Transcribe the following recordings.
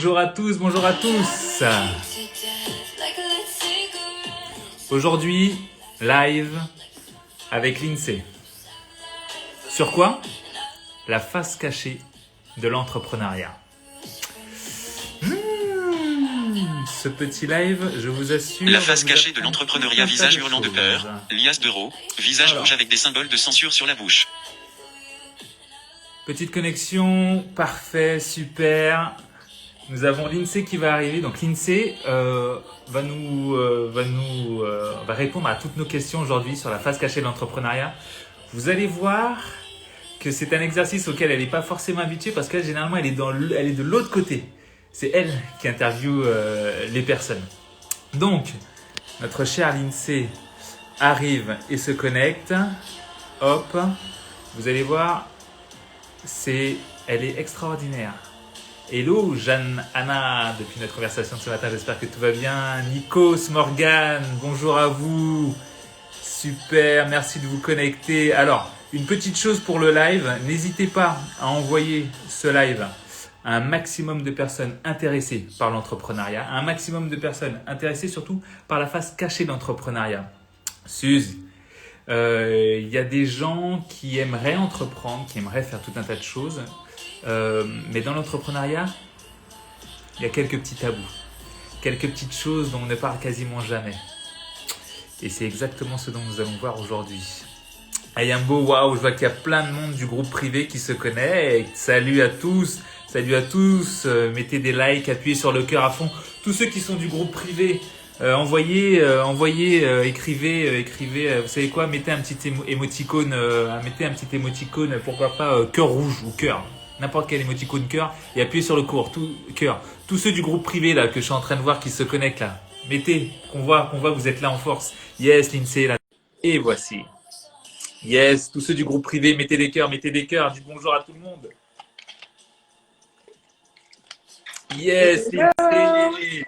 Bonjour à tous, bonjour à tous. Aujourd'hui, live avec l'INSEE. Sur quoi? La face cachée de l'entrepreneuriat. Ce petit live, je vous assure... La face cachée de l'entrepreneuriat, visage hurlant de peur, liasse d'euros, visage rouge avec des symboles de censure sur la bouche. Petite connexion, parfait, super. Nous avons l'INSEE qui va arriver. Donc l'INSEE va répondre à toutes nos questions aujourd'hui sur la face cachée de l'entrepreneuriat. Vous allez voir que c'est un exercice auquel elle n'est pas forcément habituée parce qu'elle, généralement, elle est de l'autre côté. C'est elle qui interviewe les personnes. Donc, notre chère l'INSEE arrive et se connecte. Hop, vous allez voir, elle est extraordinaire. Hello Jeanne-Anna, depuis notre conversation de ce matin, j'espère que tout va bien. Nikos, Morgane, bonjour à vous. Super, merci de vous connecter. Alors, une petite chose pour le live, n'hésitez pas à envoyer ce live à un maximum de personnes intéressées par l'entrepreneuriat, un maximum de personnes intéressées surtout par la face cachée de l'entrepreneuriat. Suze, il y a des gens qui aimeraient entreprendre, qui aimeraient faire tout un tas de choses, mais dans l'entrepreneuriat, il y a quelques petits tabous, quelques petites choses dont on ne parle quasiment jamais. Et c'est exactement ce dont nous allons voir aujourd'hui. Ayambo, waouh, je vois qu'il y a plein de monde du groupe privé qui se connecte. Salut à tous, mettez des likes, appuyez sur le cœur à fond. Tous ceux qui sont du groupe privé, écrivez, vous savez quoi, mettez un petit émoticône, pourquoi pas cœur rouge ou cœur. N'importe quel émoticône cœur et appuyez sur le cœur. Tous ceux du groupe privé là que je suis en train de voir qui se connectent là, mettez, qu'on voit que vous êtes là en force. Yes, l'INSEE là. Et voici. Yes, tous ceux du groupe privé, mettez des cœurs, dites bonjour à tout le monde. Yes, l'INSEE.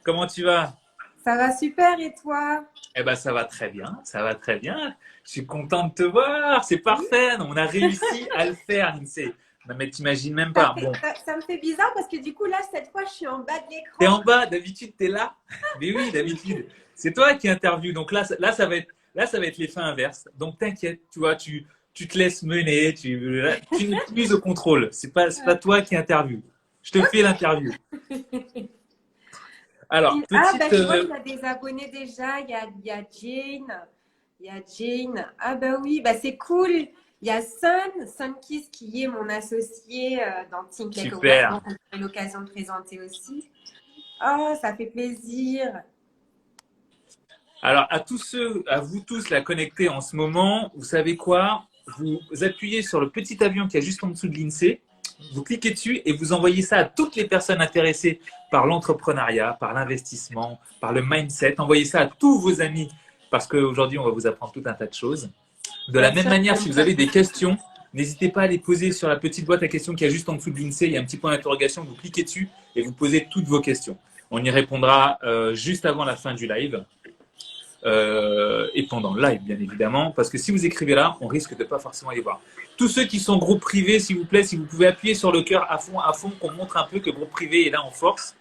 Comment tu vas? Ça va super et toi? Eh ben ça va très bien, ça va très bien. Je suis content de te voir, c'est parfait. On a réussi à le faire, l'INSEE. Non mais t'imagines même pas. Bon. Ça me fait bizarre parce que du coup là cette fois je suis en bas de l'écran. T'es en bas, d'habitude t'es là. Mais oui, d'habitude. C'est toi qui interviewe. Donc là ça va être l'effet inverse. Donc t'inquiète, tu vois, tu te laisses mener, tu n'es plus au contrôle. C'est pas toi qui interviewe. Je te fais l'interview. Alors, je vois qu'il y a des abonnés déjà. Il y a Jane. Ah bah oui, bah c'est cool. Il y a Sunkiss qui est mon associé dans Think Like a Wife, donc on a l'occasion de présenter aussi. Oh, ça fait plaisir. Alors, à vous tous la connectés en ce moment, vous savez quoi? Vous appuyez sur le petit avion qui est juste en dessous de l'INSEE, vous cliquez dessus et vous envoyez ça à toutes les personnes intéressées par l'entrepreneuriat, par l'investissement, par le mindset. Envoyez ça à tous vos amis parce qu'aujourd'hui, on va vous apprendre tout un tas de choses. De la même manière, si vous avez des questions, n'hésitez pas à les poser sur la petite boîte à questions qui est juste en dessous de l'INSEE. Il y a un petit point d'interrogation, vous cliquez dessus et vous posez toutes vos questions. On y répondra juste avant la fin du live et pendant le live, bien évidemment, parce que si vous écrivez là, on risque de pas forcément les voir. Tous ceux qui sont groupe privé, s'il vous plaît, si vous pouvez appuyer sur le cœur à fond, qu'on montre un peu que le groupe privé est là en force.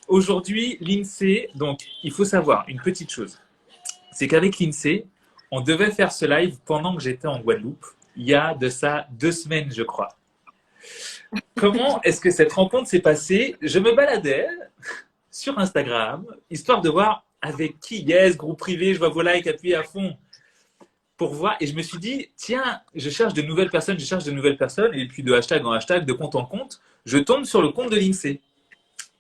Aujourd'hui, l'INSEE, donc il faut savoir une petite chose, c'est qu'avec l'INSEE, on devait faire ce live pendant que j'étais en Guadeloupe, il y a de ça 2 semaines, je crois. Comment est-ce que cette rencontre s'est passée? Je me baladais sur Instagram, histoire de voir avec qui. Yes, groupe privé, je vois vos likes, appuyez à fond pour voir. Et je me suis dit, tiens, je cherche de nouvelles personnes. Et puis de hashtag en hashtag, de compte en compte, je tombe sur le compte de l'INSEE.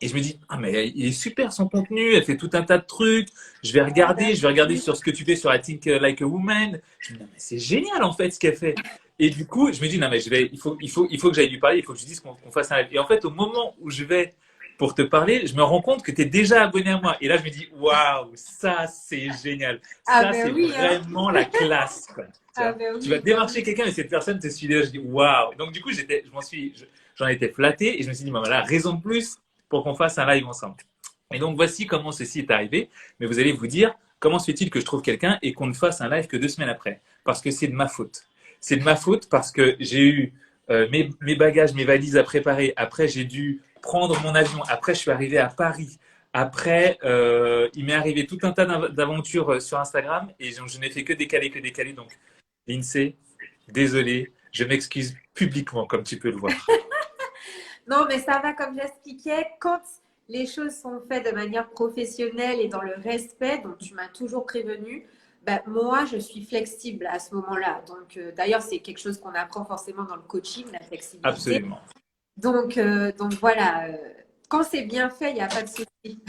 Et je me dis, ah mais il est super son contenu, elle fait tout un tas de trucs. Je vais regarder sur ce que tu fais sur I Think Like a Woman. Je me dis, mais c'est génial en fait ce qu'elle fait. Et du coup, je me dis, non mais il faut que j'aille lui parler, il faut que je dise qu'on fasse un live. Et en fait, au moment où je vais pour te parler, je me rends compte que tu es déjà abonné à moi. Et là, je me dis, waouh, ça c'est génial. Ça c'est vraiment la classe. Quoi. Tu vas démarcher quelqu'un et cette personne te suit déjà. Je dis, waouh. Donc du coup, j'en étais flatté et je me suis dit, voilà, raison de plus pour qu'on fasse un live ensemble. Et donc, voici comment ceci est arrivé. Mais vous allez vous dire, comment se fait-il que je trouve quelqu'un et qu'on ne fasse un live que 2 semaines après? Parce que c'est de ma faute. C'est de ma faute parce que j'ai eu mes bagages, mes valises à préparer. Après, j'ai dû prendre mon avion. Après, je suis arrivé à Paris. Après, il m'est arrivé tout un tas d'aventures sur Instagram et je n'ai fait que décaler, que décaler. Donc, l'INSEE, désolé, je m'excuse publiquement, comme tu peux le voir. Non, mais ça va, comme j'expliquais, quand les choses sont faites de manière professionnelle et dans le respect, dont tu m'as toujours prévenu, ben, moi, je suis flexible à ce moment-là. Donc, d'ailleurs, c'est quelque chose qu'on apprend forcément dans le coaching, la flexibilité. Absolument. Donc voilà, quand c'est bien fait, il n'y a pas de souci.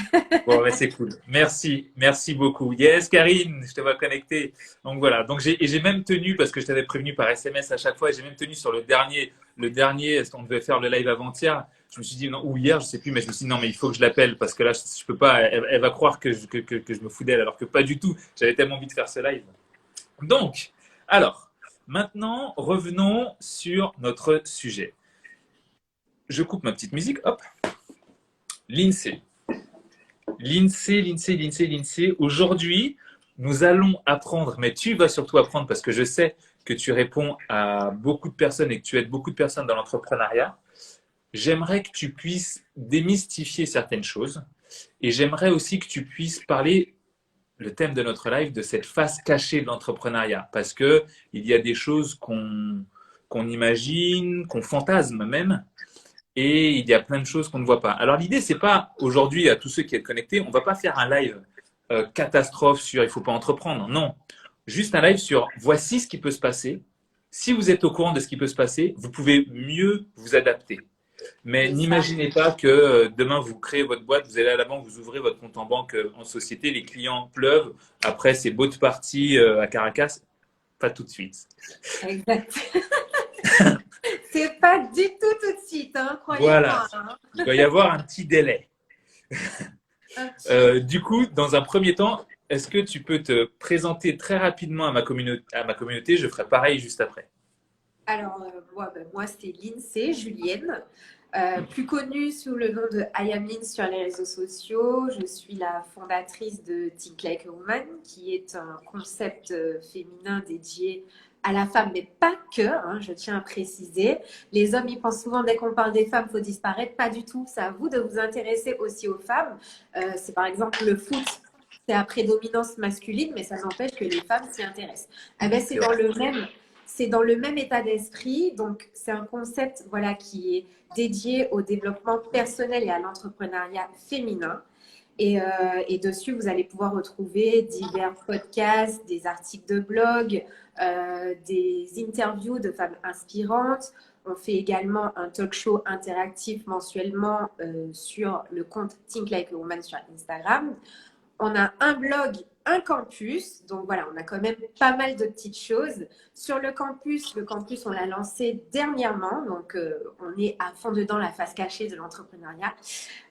Bon, ouais, c'est cool. Merci beaucoup. Yes, Karine, je te vois connecter. Donc voilà. Donc j'ai même tenu, parce que je t'avais prévenu par SMS à chaque fois, et j'ai même tenu sur le dernier, est-ce qu'on devait faire le live avant-hier. Je me suis dit, non, ou hier, je sais plus, mais je me suis dit, non, mais il faut que je l'appelle, parce que là, je peux pas, elle va croire que je me fous d'elle, alors que pas du tout. J'avais tellement envie de faire ce live. Donc, alors, maintenant, revenons sur notre sujet. Je coupe ma petite musique, hop. L'INSEE. L'INSEE. Aujourd'hui, nous allons apprendre, mais tu vas surtout apprendre parce que je sais que tu réponds à beaucoup de personnes et que tu aides beaucoup de personnes dans l'entrepreneuriat. J'aimerais que tu puisses démystifier certaines choses et j'aimerais aussi que tu puisses parler, le thème de notre live, de cette face cachée de l'entrepreneuriat parce qu'il y a des choses qu'on imagine, qu'on fantasme même. Et il y a plein de choses qu'on ne voit pas. Alors l'idée, c'est pas aujourd'hui à tous ceux qui sont connectés, on va pas faire un live catastrophe sur il faut pas entreprendre. Non, juste un live sur voici ce qui peut se passer. Si vous êtes au courant de ce qui peut se passer, vous pouvez mieux vous adapter. Mais n'imaginez pas que demain vous créez votre boîte, vous allez à la banque, vous ouvrez votre compte en banque en société, les clients pleuvent. Après, c'est boat party à Caracas. Pas tout de suite. Exact. C'est pas du tout de suite, hein, croyez-moi. Voilà. Hein. Il doit y avoir un petit délai. Du coup, dans un premier temps, est-ce que tu peux te présenter très rapidement à ma communauté? Je ferai pareil juste après. Alors, moi c'est Lindsay, Julienne, plus connue sous le nom de I Am Lin sur les réseaux sociaux. Je suis la fondatrice de Think Like a Woman, qui est un concept féminin dédié à la femme, mais pas que, hein, je tiens à préciser. Les hommes, ils pensent souvent, dès qu'on parle des femmes, il faut disparaître. Pas du tout. C'est à vous de vous intéresser aussi aux femmes. C'est par exemple le foot. C'est à prédominance masculine, mais ça n'empêche que les femmes s'y intéressent. Ah ben, c'est dans le même état d'esprit. Donc, c'est un concept voilà, qui est dédié au développement personnel et à l'entrepreneuriat féminin. Et dessus, vous allez pouvoir retrouver divers podcasts, des articles de blog, des interviews de femmes inspirantes. On fait également un talk show interactif mensuellement sur le compte Think Like a Woman sur Instagram. On a un blog, un campus. Donc voilà, on a quand même pas mal de petites choses. Sur le campus, on l'a lancé dernièrement. Donc on est à fond dedans, la face cachée de l'entrepreneuriat.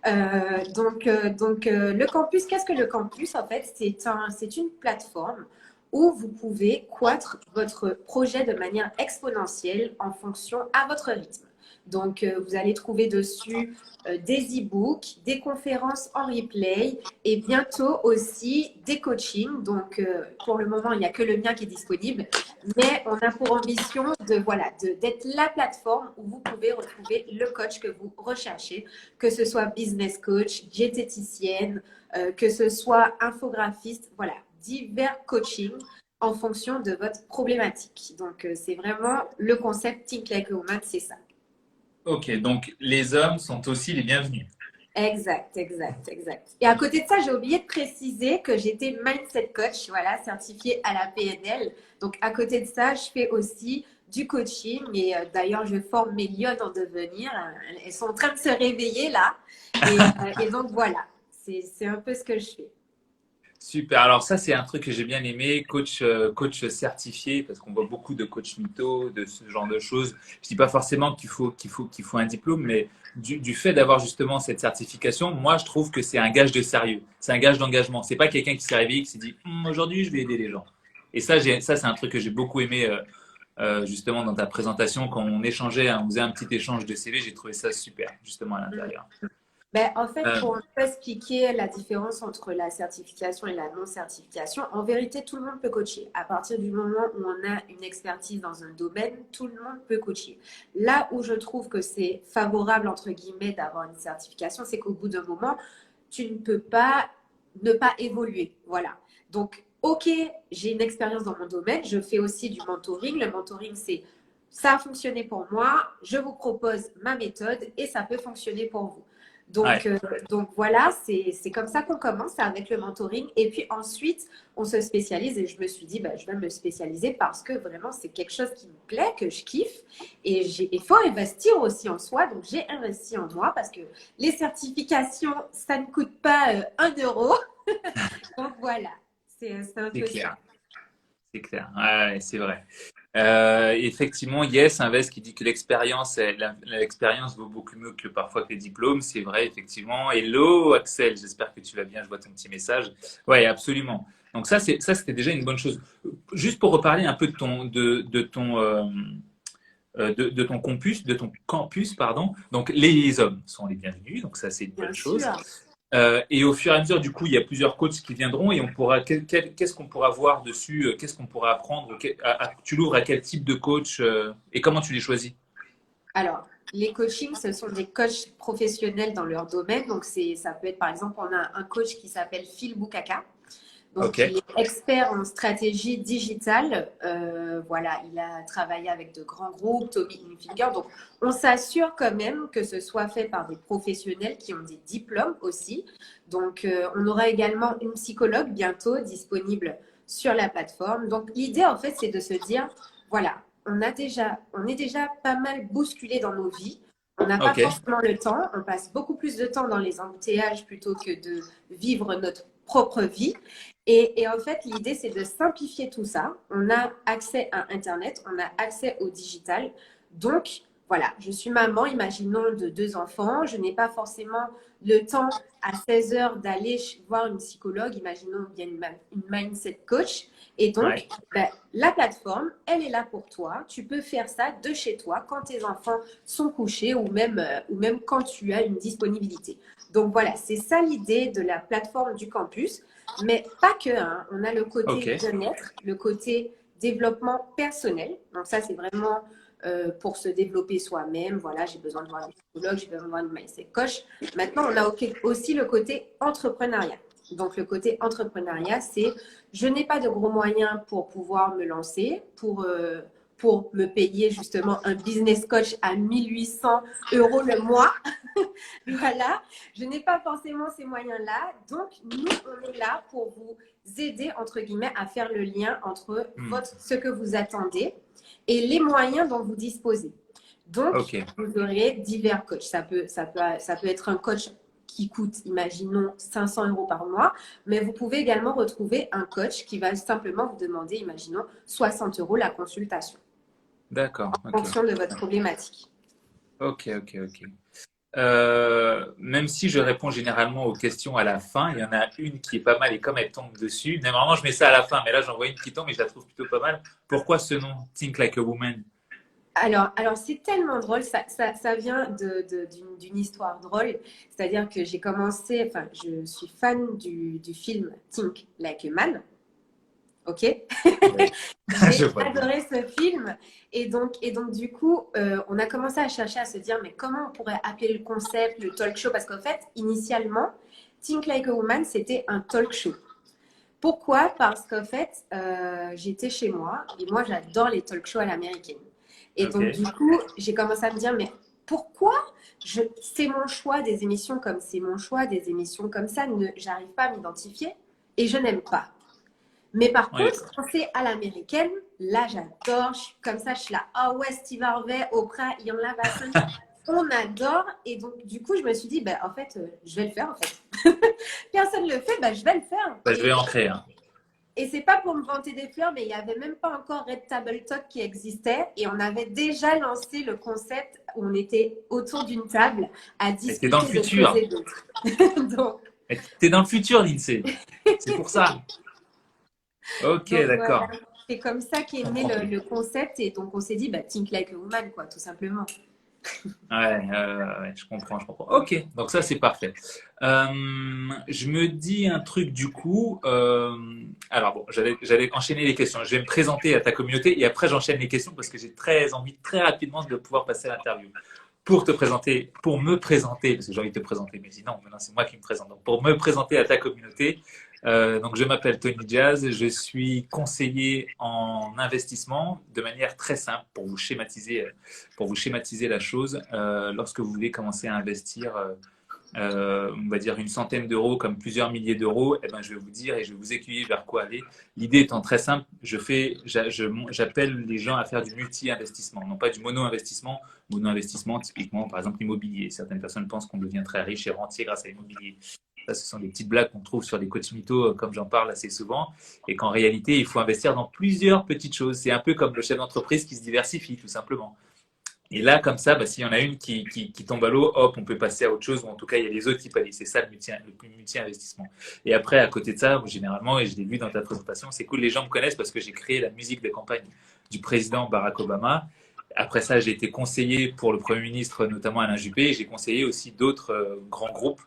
Le campus, qu'est-ce que le campus? En fait, c'est une plateforme où vous pouvez croître votre projet de manière exponentielle en fonction à votre rythme. Donc, vous allez trouver dessus des e-books, des conférences en replay et bientôt aussi des coachings. Donc, pour le moment, il n'y a que le mien qui est disponible, mais on a pour ambition d'être la plateforme où vous pouvez retrouver le coach que vous recherchez, que ce soit business coach, diététicienne, que ce soit infographiste, voilà, divers coachings en fonction de votre problématique. Donc, c'est vraiment le concept Think Like a Woman, c'est ça. Ok, donc les hommes sont aussi les bienvenus. Exact. Et à côté de ça, j'ai oublié de préciser que j'étais mindset coach, voilà, certifiée à la PNL. Donc, à côté de ça, je fais aussi du coaching et d'ailleurs, je forme mes lionnes en devenir. Elles sont en train de se réveiller là. Et donc, voilà, c'est un peu ce que je fais. Super. Alors ça, c'est un truc que j'ai bien aimé, coach certifié, parce qu'on voit beaucoup de coach mytho, de ce genre de choses. Je dis pas forcément qu'il faut un diplôme, mais du fait d'avoir justement cette certification, moi, je trouve que c'est un gage de sérieux, c'est un gage d'engagement. C'est pas quelqu'un qui s'est réveillé, qui s'est dit aujourd'hui, je vais aider les gens. Et ça, c'est un truc que j'ai beaucoup aimé justement dans ta présentation quand on échangeait, on faisait un petit échange de CV. J'ai trouvé ça super justement à l'intérieur. Ben, en fait, Euh, pour un peu expliquer la différence entre la certification et la non-certification, en vérité, tout le monde peut coacher. À partir du moment où on a une expertise dans un domaine, tout le monde peut coacher. Là où je trouve que c'est favorable, entre guillemets, d'avoir une certification, c'est qu'au bout d'un moment, tu ne peux pas ne pas évoluer. Voilà. Donc, OK, j'ai une expérience dans mon domaine, je fais aussi du mentoring. Le mentoring, c'est ça a fonctionné pour moi, je vous propose ma méthode et ça peut fonctionner pour vous. Donc, ouais. euh, donc voilà, c'est comme ça qu'on commence avec le mentoring. Et puis ensuite, on se spécialise. Et je me suis dit, bah, je vais me spécialiser parce que vraiment, c'est quelque chose qui me plaît, que je kiffe. Et il faut investir aussi en soi. Donc, j'ai investi en moi parce que les certifications, ça ne coûte pas 1 euro. Donc voilà, c'est un C'est peu ça. clair. C'est clair. Ouais, c'est vrai. Effectivement, Yes Invest qui dit que l'expérience vaut beaucoup mieux que parfois que les diplômes. C'est vrai, effectivement. Hello, Axel. J'espère que tu vas bien. Je vois ton petit message. Ouais, absolument. Donc ça, c'était déjà une bonne chose. Juste pour reparler un peu de ton campus, pardon. Donc les hommes sont les bienvenus. Donc ça, c'est une Bien bonne chose. sûr. Et au fur et à mesure, du coup, il y a plusieurs coachs qui viendront et on pourra, qu'est-ce qu'on pourra voir dessus, qu'est-ce qu'on pourra apprendre, tu l'ouvres à quel type de coach et comment tu les choisis? Alors, les coachings, ce sont des coachs professionnels dans leur domaine. Donc, ça peut être, par exemple, on a un coach qui s'appelle Phil Boukaka. Ok, Donc, il est expert en stratégie digitale. Voilà, il a travaillé avec de grands groupes, Tommy Hilfiger. Donc, on s'assure quand même que ce soit fait par des professionnels qui ont des diplômes aussi. Donc, on aura également une psychologue bientôt disponible sur la plateforme. Donc, l'idée, en fait, c'est de se dire, voilà, on est déjà pas mal bousculé dans nos vies. On n'a pas ok, forcément le temps. On passe beaucoup plus de temps dans les embouteillages plutôt que de vivre notre propre vie. Et en fait, l'idée, c'est de simplifier tout ça. On a accès à Internet, on a accès au digital. Donc, voilà, je suis maman, imaginons, de 2 enfants. Je n'ai pas forcément le temps à 16 heures d'aller voir une psychologue, imaginons bien une mindset coach. Et ouais, donc, ben, la plateforme, elle est là pour toi. Tu peux faire ça de chez toi quand tes enfants sont couchés ou même quand tu as une disponibilité. Donc voilà, c'est ça l'idée de la plateforme du campus. Mais pas que, hein. On a le côté ok, bien-être, le côté développement personnel. Donc ça, c'est vraiment pour se développer soi-même. Voilà, j'ai besoin de voir un psychologue, j'ai besoin de voir une mindset coach. Maintenant, on a aussi le côté entrepreneuriat. Donc le côté entrepreneuriat, c'est je n'ai pas de gros moyens pour pouvoir me lancer, pour me payer justement un business coach à 1 800 € le mois. Voilà, je n'ai pas forcément ces moyens-là. Donc, nous, on est là pour vous aider, entre guillemets, à faire le lien entre hmm, ce que vous attendez et les moyens dont vous disposez. Donc, ok, vous aurez divers coachs. Ça peut être un coach qui coûte, imaginons, 500 € par mois, mais vous pouvez également retrouver un coach qui va simplement vous demander, imaginons, 60 € la consultation, d'accord, en ok, fonction de votre problématique. ok, ok, ok. Même si je réponds généralement aux questions à la fin, il y en a une qui est pas mal et comme elle tombe dessus, normalement je mets ça à la fin, mais là j'en vois une qui tombe et je la trouve plutôt pas mal. Pourquoi ce nom, Think Like a Woman? Alors c'est tellement drôle, ça vient d'une histoire drôle. C'est-à-dire que j'ai commencé, enfin, je suis fan du film Think Like a Man. Ok? Ouais. J'ai Je vois bien. adoré ce film. Et donc du coup, on a commencé à chercher, à se dire, mais comment on pourrait appeler le concept, le talk show? Parce qu'en fait, initialement, Think Like a Woman, c'était un talk show. Pourquoi? Parce qu'en fait, j'étais chez moi et moi, j'adore les talk shows à l'américaine. Et Ok, donc, du coup, j'ai commencé à me dire, mais pourquoi c'est mon choix des émissions comme c'est mon choix des émissions comme ça, j'arrive pas à m'identifier et je n'aime pas. Mais par ouais. contre, quand c'est à l'américaine, là, j'adore. Je suis comme ça, je suis là, oh ouais, Steve Harvey, Oprah, Ian Lavasson, on adore. Et donc, du coup, je me suis dit, bah, en fait, je vais le faire, en fait. Personne ne le fait, bah, je vais le faire. Bah, je vais en créer un. Et c'est pas pour me vanter des fleurs, mais il n'y avait même pas encore Red Table Talk qui existait. Et on avait déjà lancé le concept où on était autour d'une table à Mais t'es dans le discuter de choses futur. et d'autres. Donc, Mais t'es dans le futur, Lindsay. C'est pour ça. Ok, donc voilà, d'accord. c'est comme ça Je qu'est né comprends mieux. le concept. Et donc on s'est dit, bah, think like a woman, quoi, tout simplement. Ouais, je comprends, je comprends. Ok, donc ça c'est parfait. Je me dis un truc du coup. Alors bon, j'allais enchaîner les questions. Je vais me présenter à ta communauté et après j'enchaîne les questions parce que j'ai très envie très rapidement de pouvoir passer à l'interview. Pour me présenter, parce que j'ai envie de te présenter, mais sinon, maintenant c'est moi qui me présente. Donc pour me présenter à ta communauté, donc je m'appelle Tony Jazz, je suis conseiller en investissement de manière très simple pour vous schématiser la chose. Lorsque vous voulez commencer à investir, on va dire une centaine d'euros comme plusieurs milliers d'euros, eh ben, je vais vous dire et je vais vous aiguiller vers quoi aller. L'idée étant très simple, j'appelle les gens à faire du multi-investissement, non pas du mono-investissement. Mono-investissement, typiquement, par exemple, l'immobilier. Certaines personnes pensent qu'on devient très riche et rentier grâce à l'immobilier. Ça, ce sont des petites blagues qu'on trouve sur des coachs mythos, comme j'en parle assez souvent, et qu'en réalité, il faut investir dans plusieurs petites choses. C'est un peu comme le chef d'entreprise qui se diversifie, tout simplement. Et là, comme ça, bah, s'il y en a une qui tombe à l'eau, hop, on peut passer à autre chose, ou en tout cas, il y a les autres qui pallient. C'est ça le multi-investissement. Et après, à côté de ça, généralement, et je l'ai vu dans ta présentation, c'est cool, les gens me connaissent parce que j'ai créé la musique de campagne du président Barack Obama. Après ça, j'ai été conseiller pour le Premier ministre, notamment Alain Juppé, et j'ai conseillé aussi d'autres grands groupes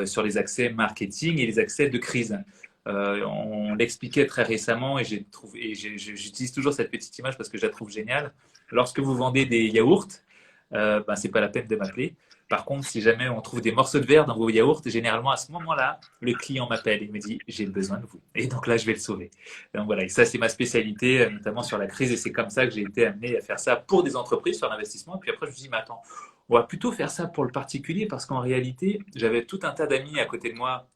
sur les accès marketing et les accès de crise. On l'expliquait très récemment et j'utilise toujours cette petite image parce que je la trouve géniale. Lorsque vous vendez des yaourts, ben, c'est pas la peine de m'appeler. Par contre, si jamais on trouve des morceaux de verre dans vos yaourts, généralement à ce moment-là, le client m'appelle et me dit j'ai besoin de vous. Et donc là, je vais le sauver. Donc voilà, et ça c'est ma spécialité, notamment sur la crise. Et c'est comme ça que j'ai été amené à faire ça pour des entreprises sur l'investissement. Et puis après, je me suis dit, mais attends, on va plutôt faire ça pour le particulier parce qu'en réalité, j'avais tout un tas d'amis à côté de moi,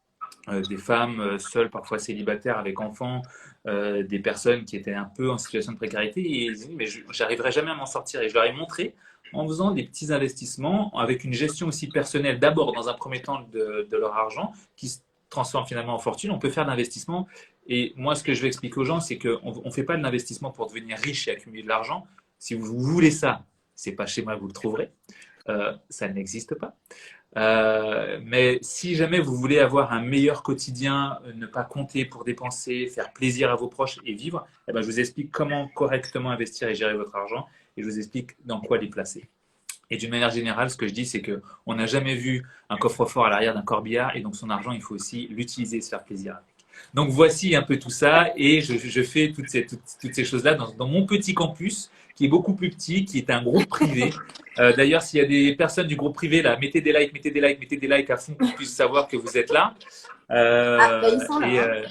des femmes seules, parfois célibataires avec enfants, des personnes qui étaient un peu en situation de précarité et ils disaient mais j'arriverai jamais à m'en sortir et je leur ai montré en faisant des petits investissements avec une gestion aussi personnelle d'abord dans un premier temps de leur argent qui se transforme finalement en fortune. On peut faire de l'investissement et moi ce que je vais expliquer aux gens c'est qu'on ne fait pas de l'investissement pour devenir riche et accumuler de l'argent. Si vous voulez ça, c'est pas chez moi que vous le trouverez. Ça n'existe pas. Mais si jamais vous voulez avoir un meilleur quotidien, ne pas compter pour dépenser, faire plaisir à vos proches et vivre, eh ben, je vous explique comment correctement investir et gérer votre argent et je vous explique dans quoi les placer. Et d'une manière générale, ce que je dis, c'est qu'on n'a jamais vu un coffre-fort à l'arrière d'un corbillard et donc son argent, il faut aussi l'utiliser et se faire plaisir avec. Donc voici un peu tout ça et je fais toutes ces choses-là dans mon petit campus qui est beaucoup plus petit, qui est un groupe privé. D'ailleurs, s'il y a des personnes du groupe privé, là, mettez des likes, mettez des likes, mettez des likes à fond pour qu'on puisse savoir que vous êtes là. Ils sont là.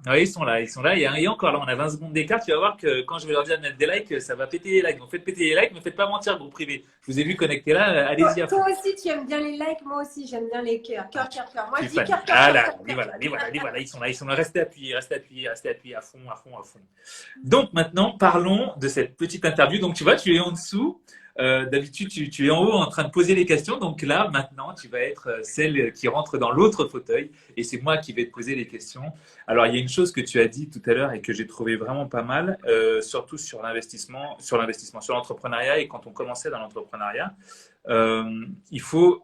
Oui, ils sont là, ils sont là. Et encore là, on a 20 secondes d'écart. Tu vas voir que quand je vais leur dire de mettre des likes, ça va péter les likes. Donc faites péter les likes, mais faites pas mentir, groupe privé. Je vous ai vu connecté là, allez-y à fond. Toi aussi, tu aimes bien les likes, moi aussi, j'aime bien les cœurs. Cœur, cœur, cœur. Moi, je dis cœur, cœur, Ah cœur, là, cœur, les cœur. voilà, les voilà, ils sont là, restez appuyés, restez appuyés, restez appuyés à fond, à fond, à fond. Donc maintenant, parlons de cette petite interview. Donc tu vois, tu es en dessous. D'habitude, tu es en haut en train de poser les questions. Donc là, maintenant, tu vas être celle qui rentre dans l'autre fauteuil et c'est moi qui vais te poser les questions. Alors, il y a une chose que tu as dit tout à l'heure et que j'ai trouvé vraiment pas mal, surtout sur l'investissement, sur l'entrepreneuriat et quand on commençait dans l'entrepreneuriat. Il faut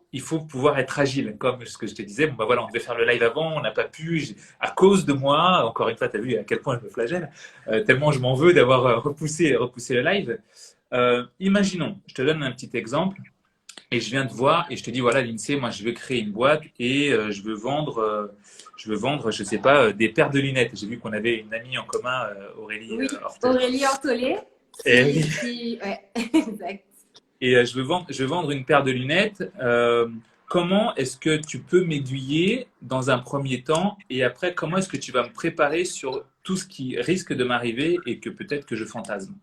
pouvoir être agile, comme ce que je te disais. Bon, bah voilà, on devait faire le live avant, on n'a pas pu, à cause de moi. Encore une fois, tu as vu à quel point je me flagelle, tellement je m'en veux d'avoir repoussé le live. Imaginons, je te donne un petit exemple et je viens te voir et je te dis voilà l'INSEE, moi je veux créer une boîte et je veux vendre, je sais pas, des paires de lunettes. J'ai vu qu'on avait une amie en commun, Aurélie Oui, Hortel. Aurélie Hortollet. Ouais, exact. Et je veux vendre une paire de lunettes. Comment est-ce que tu peux m'aiguiller dans un premier temps et après comment est-ce que tu vas me préparer sur tout ce qui risque de m'arriver et que peut-être que je fantasme?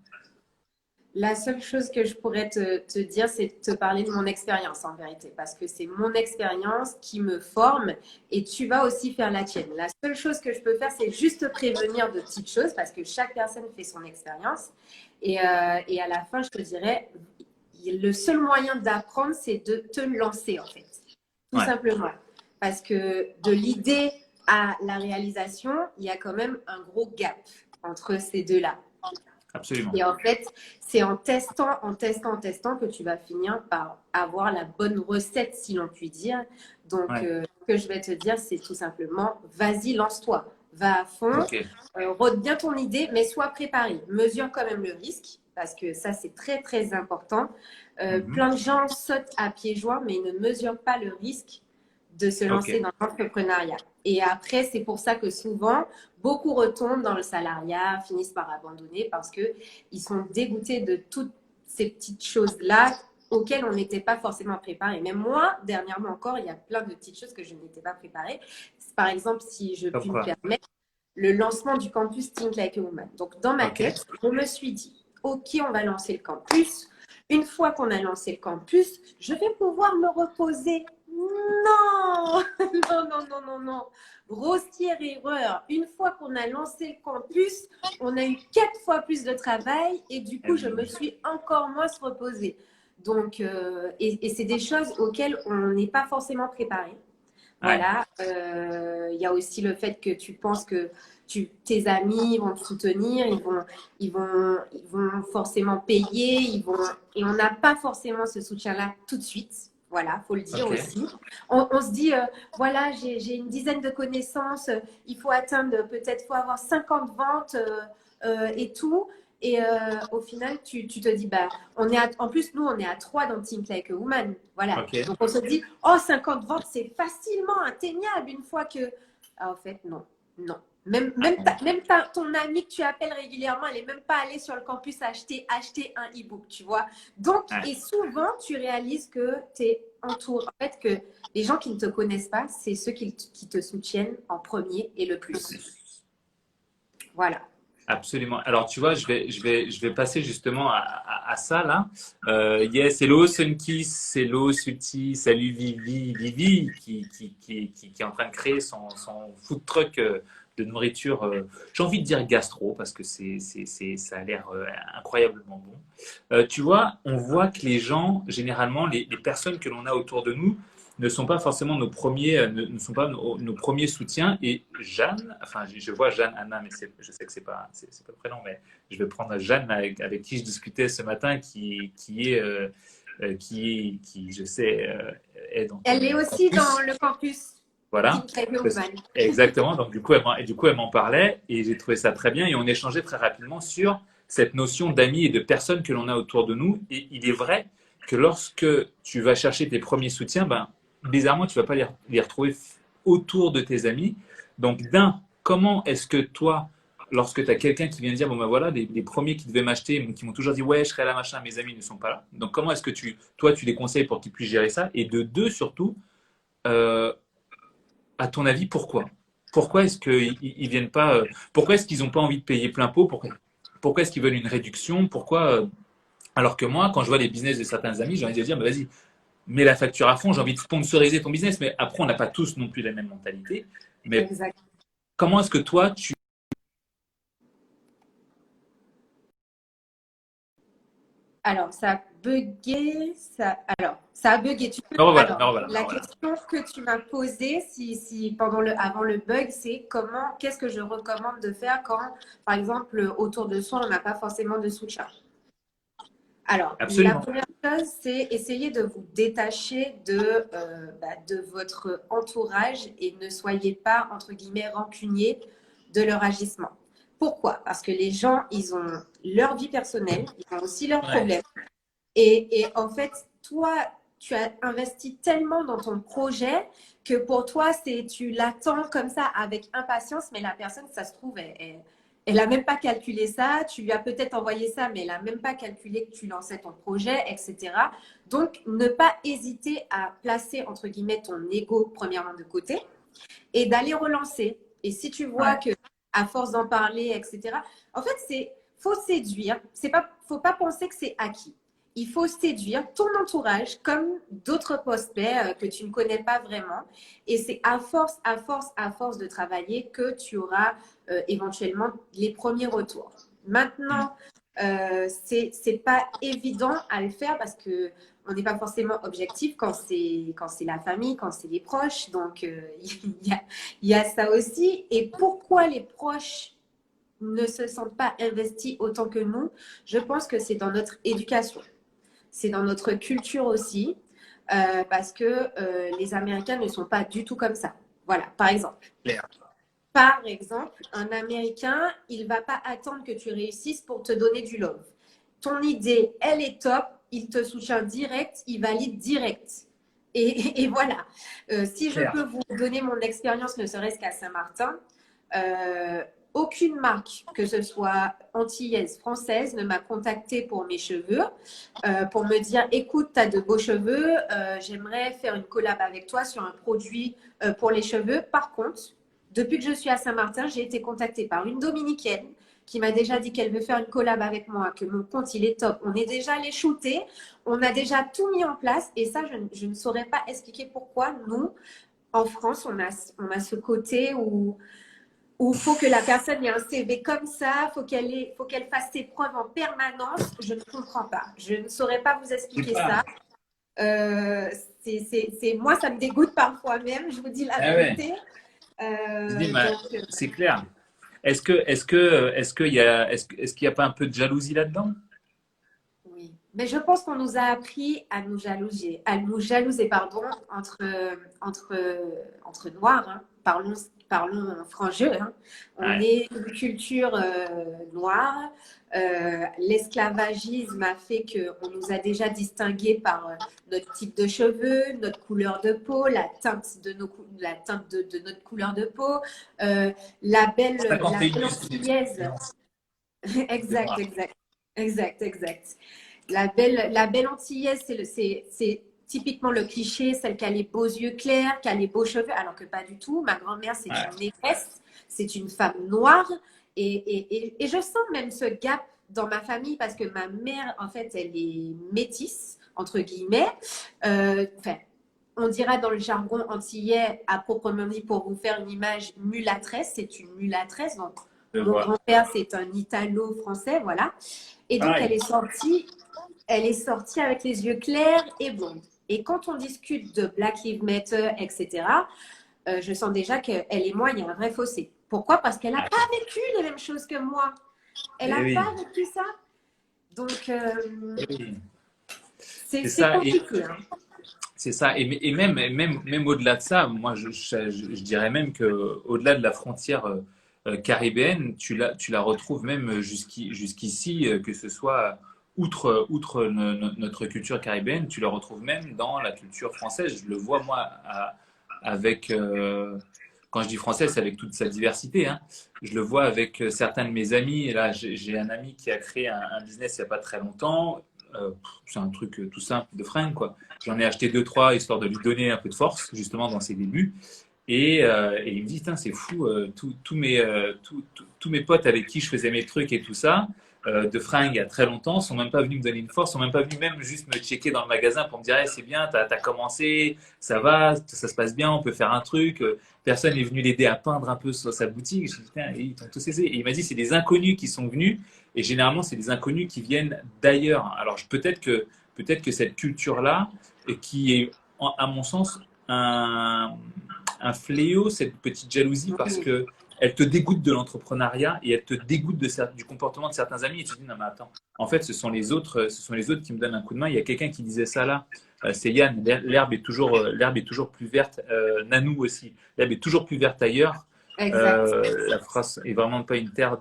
La seule chose que je pourrais te dire, c'est de te parler de mon expérience en vérité, parce que c'est mon expérience qui me forme et tu vas aussi faire la tienne. La seule chose que je peux faire, c'est juste te prévenir de petites choses, parce que chaque personne fait son expérience. Et à la fin, je te dirais, le seul moyen d'apprendre, c'est de te lancer en fait, tout simplement. Parce que de l'idée à la réalisation, il y a quand même un gros gap entre ces deux-là. Absolument. Et en fait, c'est en testant que tu vas finir par avoir la bonne recette, si l'on peut dire. Donc, ce que je vais te dire, c'est tout simplement, vas-y, lance-toi. Va à fond, Okay. rôde bien ton idée, mais sois préparé. Mesure quand même le risque. parce que ça, c'est très, très important. Mhm. Plein de gens sautent à pieds joints, mais ne mesurent pas le risque de se lancer Ok, dans l'entrepreneuriat. Et après, c'est pour ça que souvent, beaucoup retombent dans le salariat, finissent par abandonner parce qu'ils sont dégoûtés de toutes ces petites choses-là auxquelles on n'était pas forcément préparé. Même moi, dernièrement encore, il y a plein de petites choses que je n'étais pas préparée. Par exemple, si je comme puis me quoi. permettre, le lancement du campus Think Like a Woman. Donc, dans ma Ok, tête, je me suis dit, OK, on va lancer le campus. Une fois qu'on a lancé le campus, je vais pouvoir me reposer. Non, non, non, non, non, non. Grossière erreur. Une fois qu'on a lancé le campus, on a eu 4 fois plus de travail et du coup, je me suis encore moins reposée. Donc, et c'est des choses auxquelles on n'est pas forcément préparé. ouais, Voilà. Il y a aussi le fait que tu penses que tes amis vont te soutenir, ils vont forcément payer, et on n'a pas forcément ce soutien-là tout de suite. Voilà, faut le dire ok. aussi. On se dit, voilà, j'ai une dizaine de connaissances, il faut atteindre peut-être, faut avoir 50 ventes et tout. Et au final, tu te dis, bah, en plus, nous, on est à 3 dans Think Like a Woman. Voilà. Ok. Donc, on se dit, oh, 50 ventes, c'est facilement atteignable une fois que. Ah, en fait, non. Non. Même ton amie que tu appelles régulièrement, elle n'est même pas allée sur le campus acheter un e-book, tu vois. Donc, Ouais. et souvent, tu réalises que tu es entouré. En fait, que les gens qui ne te connaissent pas, c'est ceux qui te soutiennent en premier et le plus. Voilà. Absolument. Alors, tu vois, je vais passer justement à ça là. Yes, hello Sunkiss, hello Sulti, salut Vivi, qui est en train de créer son food truck de nourriture. J'ai envie de dire gastro parce que ça a l'air incroyablement bon. Tu vois, on voit que les gens, généralement, les personnes que l'on a autour de nous, ne sont pas forcément ne sont pas nos premiers soutiens. Et Jeanne, enfin, je vois Jeanne Anna, mais je sais que c'est pas le prénom, mais je vais prendre Jeanne avec qui je discutais ce matin, qui je sais, est dans Elle ton est aussi dans campus. le campus Voilà. Think Like a Woman. Exactement. Donc, du coup, elle m'en parlait et j'ai trouvé ça très bien. Et on échangeait très rapidement sur cette notion d'amis et de personnes que l'on a autour de nous. Et il est vrai que lorsque tu vas chercher tes premiers soutiens, ben, bizarrement, tu vas pas les retrouver autour de tes amis. Donc, comment est-ce que toi, lorsque tu as quelqu'un qui vient dire, bon ben voilà, les premiers qui devaient m'acheter, qui m'ont toujours dit, ouais, je serai là, machin, mes amis ne sont pas là. Donc, comment est-ce que toi, tu les conseilles pour qu'ils puissent gérer ça? Et de deux, surtout, euh, à ton avis, pourquoi? Pourquoi est-ce qu'ils ils viennent pas, pourquoi est-ce qu'ils n'ont pas envie de payer plein pot? Pourquoi est-ce qu'ils veulent une réduction? Alors que moi, quand je vois les business de certains amis, j'ai envie de dire, bah, vas-y, mets la facture à fond, j'ai envie de sponsoriser ton business, mais après, on n'a pas tous non plus la même mentalité. Mais Exact. comment est-ce que toi, tu... Alors, ça a bugué. Ça a bugué. Me Alors, revoilà, me la revoilà. question que tu m'as posée, si avant le bug, c'est qu'est-ce que je recommande de faire quand, par exemple, autour de soi, on n'a pas forcément de soutien. Alors, la Absolument. première chose, c'est essayer de vous détacher de votre entourage et ne soyez pas, entre guillemets, rancunier de leur agissement. Pourquoi? Parce que les gens, ils ont leur vie personnelle, ils ont aussi leurs Ouais. problèmes. Et en fait, toi, tu as investi tellement dans ton projet que pour toi, tu l'attends comme ça avec impatience, mais la personne, ça se trouve, elle n'a même pas calculé ça. Tu lui as peut-être envoyé ça, mais elle n'a même pas calculé que tu lançais ton projet, etc. Donc, ne pas hésiter à placer, entre guillemets, ton ego premièrement de côté et d'aller relancer. Et si tu vois Ouais. que à force d'en parler, etc., en fait, faut séduire. Faut pas penser que c'est acquis. Il faut séduire ton entourage comme d'autres prospects que tu ne connais pas vraiment. Et c'est à force de travailler que tu auras éventuellement les premiers retours. Maintenant, c'est pas évident à le faire parce que on n'est pas forcément objectif quand c'est la famille, quand c'est les proches. Donc, il y a ça aussi. Et pourquoi les proches ne se sentent pas investis autant que nous? Je pense que c'est dans notre éducation. C'est dans notre culture aussi. Parce que les Américains ne sont pas du tout comme ça. Voilà, par exemple. Claire. Un Américain, il ne va pas attendre que tu réussisses pour te donner du love. ton idée, elle est top, il te soutient direct, il valide direct. Et voilà. Si je Claire. peux vous donner mon expérience, ne serait-ce qu'à Saint-Martin, aucune marque, que ce soit antillaise, française, ne m'a contactée pour mes cheveux, pour me dire, écoute, tu as de beaux cheveux, j'aimerais faire une collab avec toi sur un produit pour les cheveux. Par contre, depuis que je suis à Saint-Martin, j'ai été contactée par une Dominicaine qui m'a déjà dit qu'elle veut faire une collab avec moi, que mon compte, il est top. On est déjà allé shooter, on a déjà tout mis en place et ça, je ne saurais pas expliquer pourquoi nous, en France, on a ce côté où il faut que la personne ait un CV comme ça, faut qu'elle fasse ses preuves en permanence. Je ne comprends pas. Je ne saurais pas vous expliquer ça. Moi, ça me dégoûte parfois même, je vous dis la vérité. C'est clair. Est-ce qu'il y a pas un peu de jalousie là-dedans? Oui, mais je pense qu'on nous a appris à nous jalouser, pardon, entre noirs, hein. Parlons en franc jeu, hein. On est une culture noire. L'esclavagisme a fait qu'on nous a déjà distingués par notre type de cheveux, notre couleur de peau, la teinte de notre couleur de peau, la belle antillaise. Exact. La belle antillaise, c'est typiquement le cliché, celle qui a les beaux yeux clairs, qui a les beaux cheveux, alors que pas du tout. Ma grand-mère, c'est une négresse, c'est une femme noire. Et je sens même ce gap dans ma famille parce que ma mère, en fait, elle est métisse, entre guillemets. On dira dans le jargon antillais, à proprement dit, pour vous faire une image, mulâtresse, c'est une mulâtresse. Donc, mon grand-père, c'est un italo-français, voilà. Et donc, elle est sortie avec les yeux clairs et blondes. Et quand on discute de Black Lives Matter, etc., je sens déjà qu'elle et moi, il y a un vrai fossé. Pourquoi? Parce qu'elle n'a pas vécu les mêmes choses que moi. Elle n'a pas vécu ça. Donc, c'est compliqué. Hein. C'est ça. Et même au-delà de ça, moi, je dirais même qu'au-delà de la frontière caribéenne, tu la retrouves même jusqu'ici, que ce soit outre notre culture caribéenne, tu la retrouves même dans la culture française. Je le vois, moi, avec, quand je dis française, c'est avec toute sa diversité, hein. Je le vois avec certains de mes amis. Et là, j'ai un ami qui a créé un business il n'y a pas très longtemps. C'est un truc tout simple de fringues, quoi. J'en ai acheté 2-3 histoire de lui donner un peu de force, justement, dans ses débuts. Et il me dit, c'est fou, tous mes potes avec qui je faisais mes trucs et tout ça, de fringues il y a très longtemps, sont même pas venus me donner une force, sont même pas venus même juste me checker dans le magasin pour me dire, hey, c'est bien, t'as commencé, ça va, ça se passe bien, on peut faire un truc. Personne n'est venu l'aider à peindre un peu sur sa boutique. Je me dis, putain, ils t'ont tous aisé. Et il m'a dit, c'est des inconnus qui sont venus. Et généralement, c'est des inconnus qui viennent d'ailleurs. Alors, peut-être que cette culture-là, qui est, à mon sens, un fléau, cette petite jalousie, parce que elle te dégoûte de l'entrepreneuriat et elle te dégoûte du comportement de certains amis. Et tu te dis, non, mais attends, en fait, ce sont les autres qui me donnent un coup de main. Il y a quelqu'un qui disait ça là. C'est Yann, l'herbe est toujours plus verte. Nanou aussi, l'herbe est toujours plus verte ailleurs. La France est vraiment pas une terre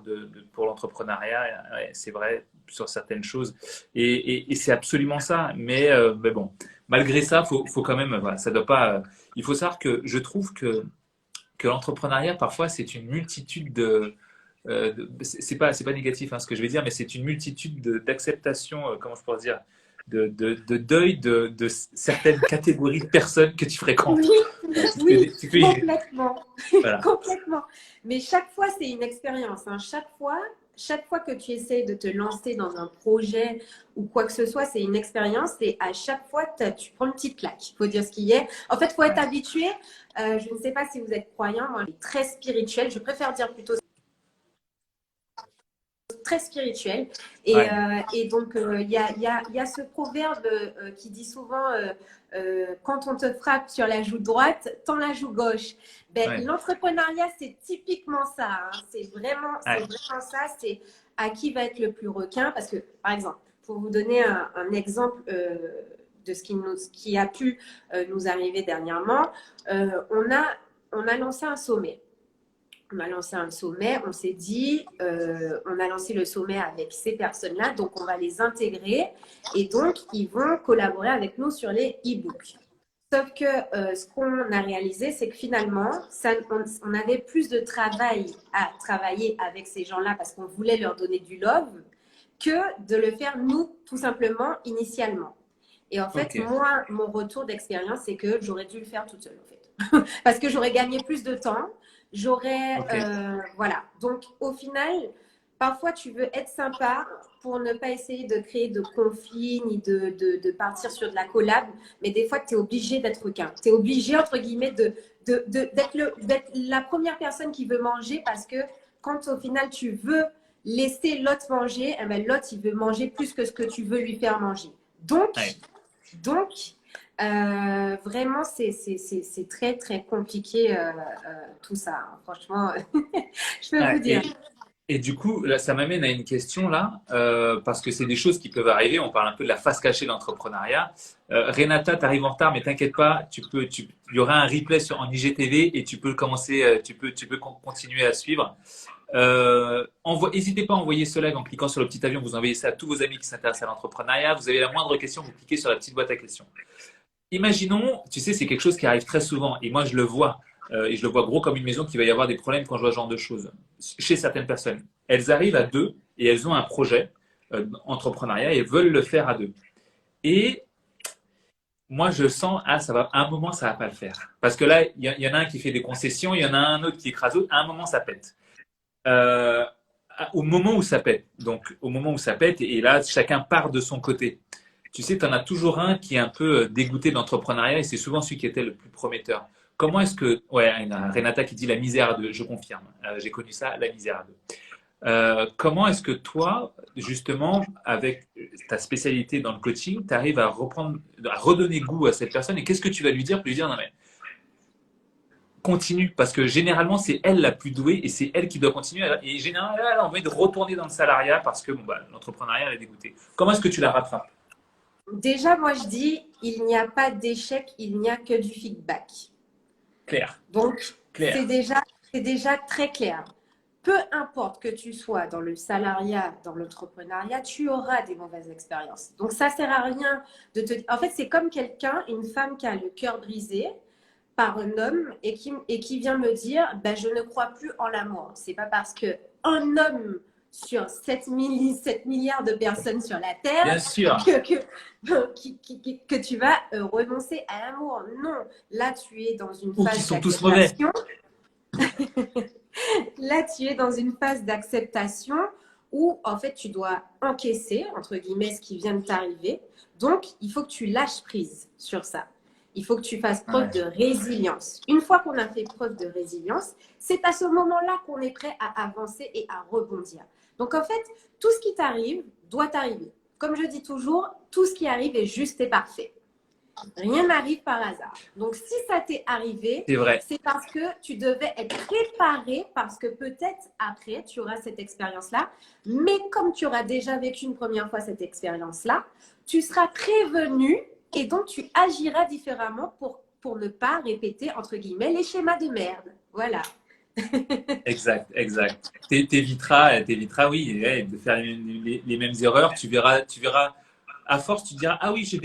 pour l'entrepreneuriat. Ouais, c'est vrai sur certaines choses. Et c'est absolument ça. Mais bon, malgré ça, faut quand même, voilà, ça doit pas. Il faut savoir que je trouve que l'entrepreneuriat, parfois, c'est une multitude c'est pas négatif, hein, ce que je vais dire, mais c'est une multitude d'acceptation, comment je pourrais dire, de deuil de certaines catégories de personnes que tu fréquentes. Oui, complètement. Voilà. Complètement. Mais chaque fois, c'est une expérience. Hein. Chaque fois que tu essaies de te lancer dans un projet ou quoi que ce soit, c'est une expérience et à chaque fois, tu prends une petite claque. Il faut dire ce qu'il y a. En fait, il faut être habitué. Je ne sais pas si vous êtes croyant, moi, je suis très spirituel. Je préfère dire plutôt très spirituel. Et donc, il y a ce proverbe qui dit souvent quand on te frappe sur la joue droite, tends la joue gauche. L'entrepreneuriat, c'est typiquement ça. Hein. C'est vraiment ça. C'est à qui va être le plus requin. Parce que, par exemple, pour vous donner un exemple de ce qui a pu nous arriver dernièrement, on a lancé un sommet. On a lancé un sommet, on s'est dit, on a lancé le sommet avec ces personnes-là, donc on va les intégrer et donc ils vont collaborer avec nous sur les e-books. Sauf que ce qu'on a réalisé, c'est que finalement, on avait plus de travail à travailler avec ces gens-là parce qu'on voulait leur donner du love que de le faire nous, tout simplement, initialement. Et en fait, moi, mon retour d'expérience, c'est que j'aurais dû le faire toute seule, en fait. Parce que j'aurais gagné plus de temps. Voilà. Donc, au final, parfois, tu veux être sympa pour ne pas essayer de créer de conflits ni de partir sur de la collab. Mais des fois, tu es obligé d'être requin. Tu es obligé, entre guillemets, d'être la première personne qui veut manger parce que quand, au final, tu veux laisser l'autre manger, eh ben, l'autre, il veut manger plus que ce que tu veux lui faire manger. Donc, vraiment, c'est très, très compliqué tout ça. Hein. Franchement, je peux vous dire. Et du coup, là, ça m'amène à une question là, parce que c'est des choses qui peuvent arriver. On parle un peu de la face cachée de l'entrepreneuriat. Renata, tu arrives en retard, mais t'inquiète pas, il y aura un replay en IGTV et tu peux commencer, tu peux continuer à suivre. N'hésitez pas à envoyer ce live en cliquant sur le petit avion. Vous envoyez ça à tous vos amis qui s'intéressent à l'entrepreneuriat. Vous avez la moindre question, vous cliquez sur la petite boîte à questions. Imaginons, tu sais, c'est quelque chose qui arrive très souvent et moi je le vois. Et je le vois gros comme une maison qu'il va y avoir des problèmes quand je vois ce genre de choses chez certaines personnes. Elles arrivent à deux et elles ont un projet entrepreneuriat et veulent le faire à deux. Et moi, je sens, à un moment, ça va pas le faire. Parce que là, il y en a un qui fait des concessions, il y en a un autre qui écrase l'autre. À un moment, ça pète. Au moment où ça pète. Donc, au moment où ça pète, et là, chacun part de son côté. Tu sais, tu en as toujours un qui est un peu dégoûté de l'entrepreneuriat et c'est souvent celui qui était le plus prometteur. Comment est-ce que… Ouais, il y a Renata qui dit la misère à deux, je confirme. J'ai connu ça, la misère à deux. Comment est-ce que toi, justement, avec ta spécialité dans le coaching, tu arrives à redonner goût à cette personne et qu'est-ce que tu vas lui dire pour lui dire non mais continue parce que généralement c'est elle la plus douée et c'est elle qui doit continuer et généralement elle a envie de retourner dans le salariat parce que l'entrepreneuriat elle est dégoûtée. Comment est-ce que tu la rattrapes? Déjà, moi je dis il n'y a pas d'échec, il n'y a que du feedback. Claire. Donc, c'est déjà très clair. Peu importe que tu sois dans le salariat, dans l'entrepreneuriat, tu auras des mauvaises expériences. Donc, ça ne sert à rien de te… En fait, c'est comme une femme qui a le cœur brisé par un homme et qui vient me dire ben, je ne crois plus en l'amour. Ce n'est pas parce qu'un homme sur 7 milliards de personnes sur la Terre bien sûr. que tu vas renoncer à l'amour. Non, là tu es dans une phase qui sont tous mauvais. Là tu es dans une phase d'acceptation où en fait tu dois encaisser entre guillemets ce qui vient de t'arriver. Donc il faut que tu lâches prise sur ça. Il faut que tu fasses preuve de résilience. Une fois qu'on a fait preuve de résilience, c'est à ce moment-là qu'on est prêt à avancer et à rebondir. Donc, en fait, tout ce qui t'arrive doit t'arriver. Comme je dis toujours, tout ce qui arrive est juste et parfait. Rien n'arrive par hasard. Donc, si ça t'est arrivé, c'est parce que tu devais être préparé parce que peut-être après, tu auras cette expérience-là. Mais comme tu auras déjà vécu une première fois cette expérience-là, tu seras prévenu et donc tu agiras différemment pour ne pas répéter, entre guillemets, les schémas de merde. Voilà. Exact. T'éviteras, oui, de faire les mêmes erreurs. Tu verras, à force, tu diras, ah oui, j'ai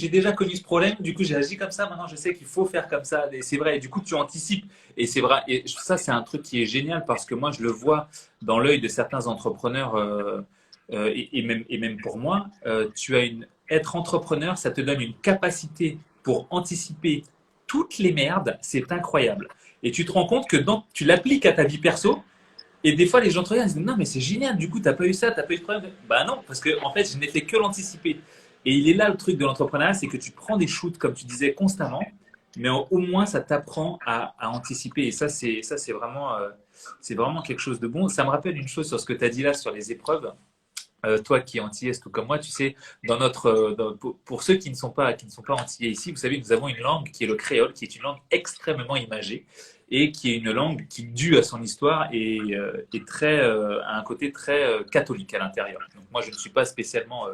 déjà connu ce problème, du coup, j'ai agi comme ça, maintenant, je sais qu'il faut faire comme ça. Et c'est vrai, et du coup, tu anticipes. Et c'est vrai, et ça, c'est un truc qui est génial parce que moi, je le vois dans l'œil de certains entrepreneurs et même pour moi, être entrepreneur, ça te donne une capacité pour anticiper toutes les merdes, c'est incroyable. Et tu te rends compte que tu l'appliques à ta vie perso. Et des fois, les gens te regardent et disent non, mais c'est génial, du coup, tu n'as pas eu ça, tu n'as pas eu de problème. Bah non, parce que en fait, je n'ai fait que l'anticiper. Et il est là le truc de l'entrepreneuriat, c'est que tu prends des shoots, comme tu disais, constamment, mais au moins, ça t'apprend à anticiper. Et ça, c'est vraiment quelque chose de bon. Ça me rappelle une chose sur ce que tu as dit là, sur les épreuves. Toi qui es antillais tout comme moi, tu sais, pour ceux qui ne sont pas antillais ici, vous savez, nous avons une langue qui est le créole, qui est une langue extrêmement imagée et qui est une langue qui, due à son histoire, a un côté très catholique à l'intérieur. Donc moi, je ne suis pas spécialement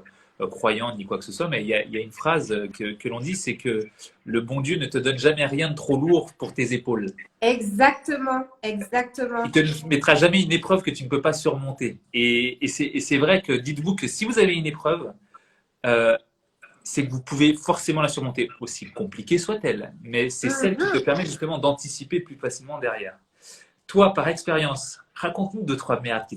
croyant ni quoi que ce soit, mais il y a une phrase que l'on dit, c'est que le bon Dieu ne te donne jamais rien de trop lourd pour tes épaules. Exactement, exactement. Il te mettra jamais une épreuve que tu ne peux pas surmonter. Et c'est vrai que dites-vous que si vous avez une épreuve, c'est que vous pouvez forcément la surmonter, aussi compliquée soit-elle, mais c'est celle qui te permet justement d'anticiper plus facilement derrière. Toi, par expérience, raconte-nous deux, trois merdes qui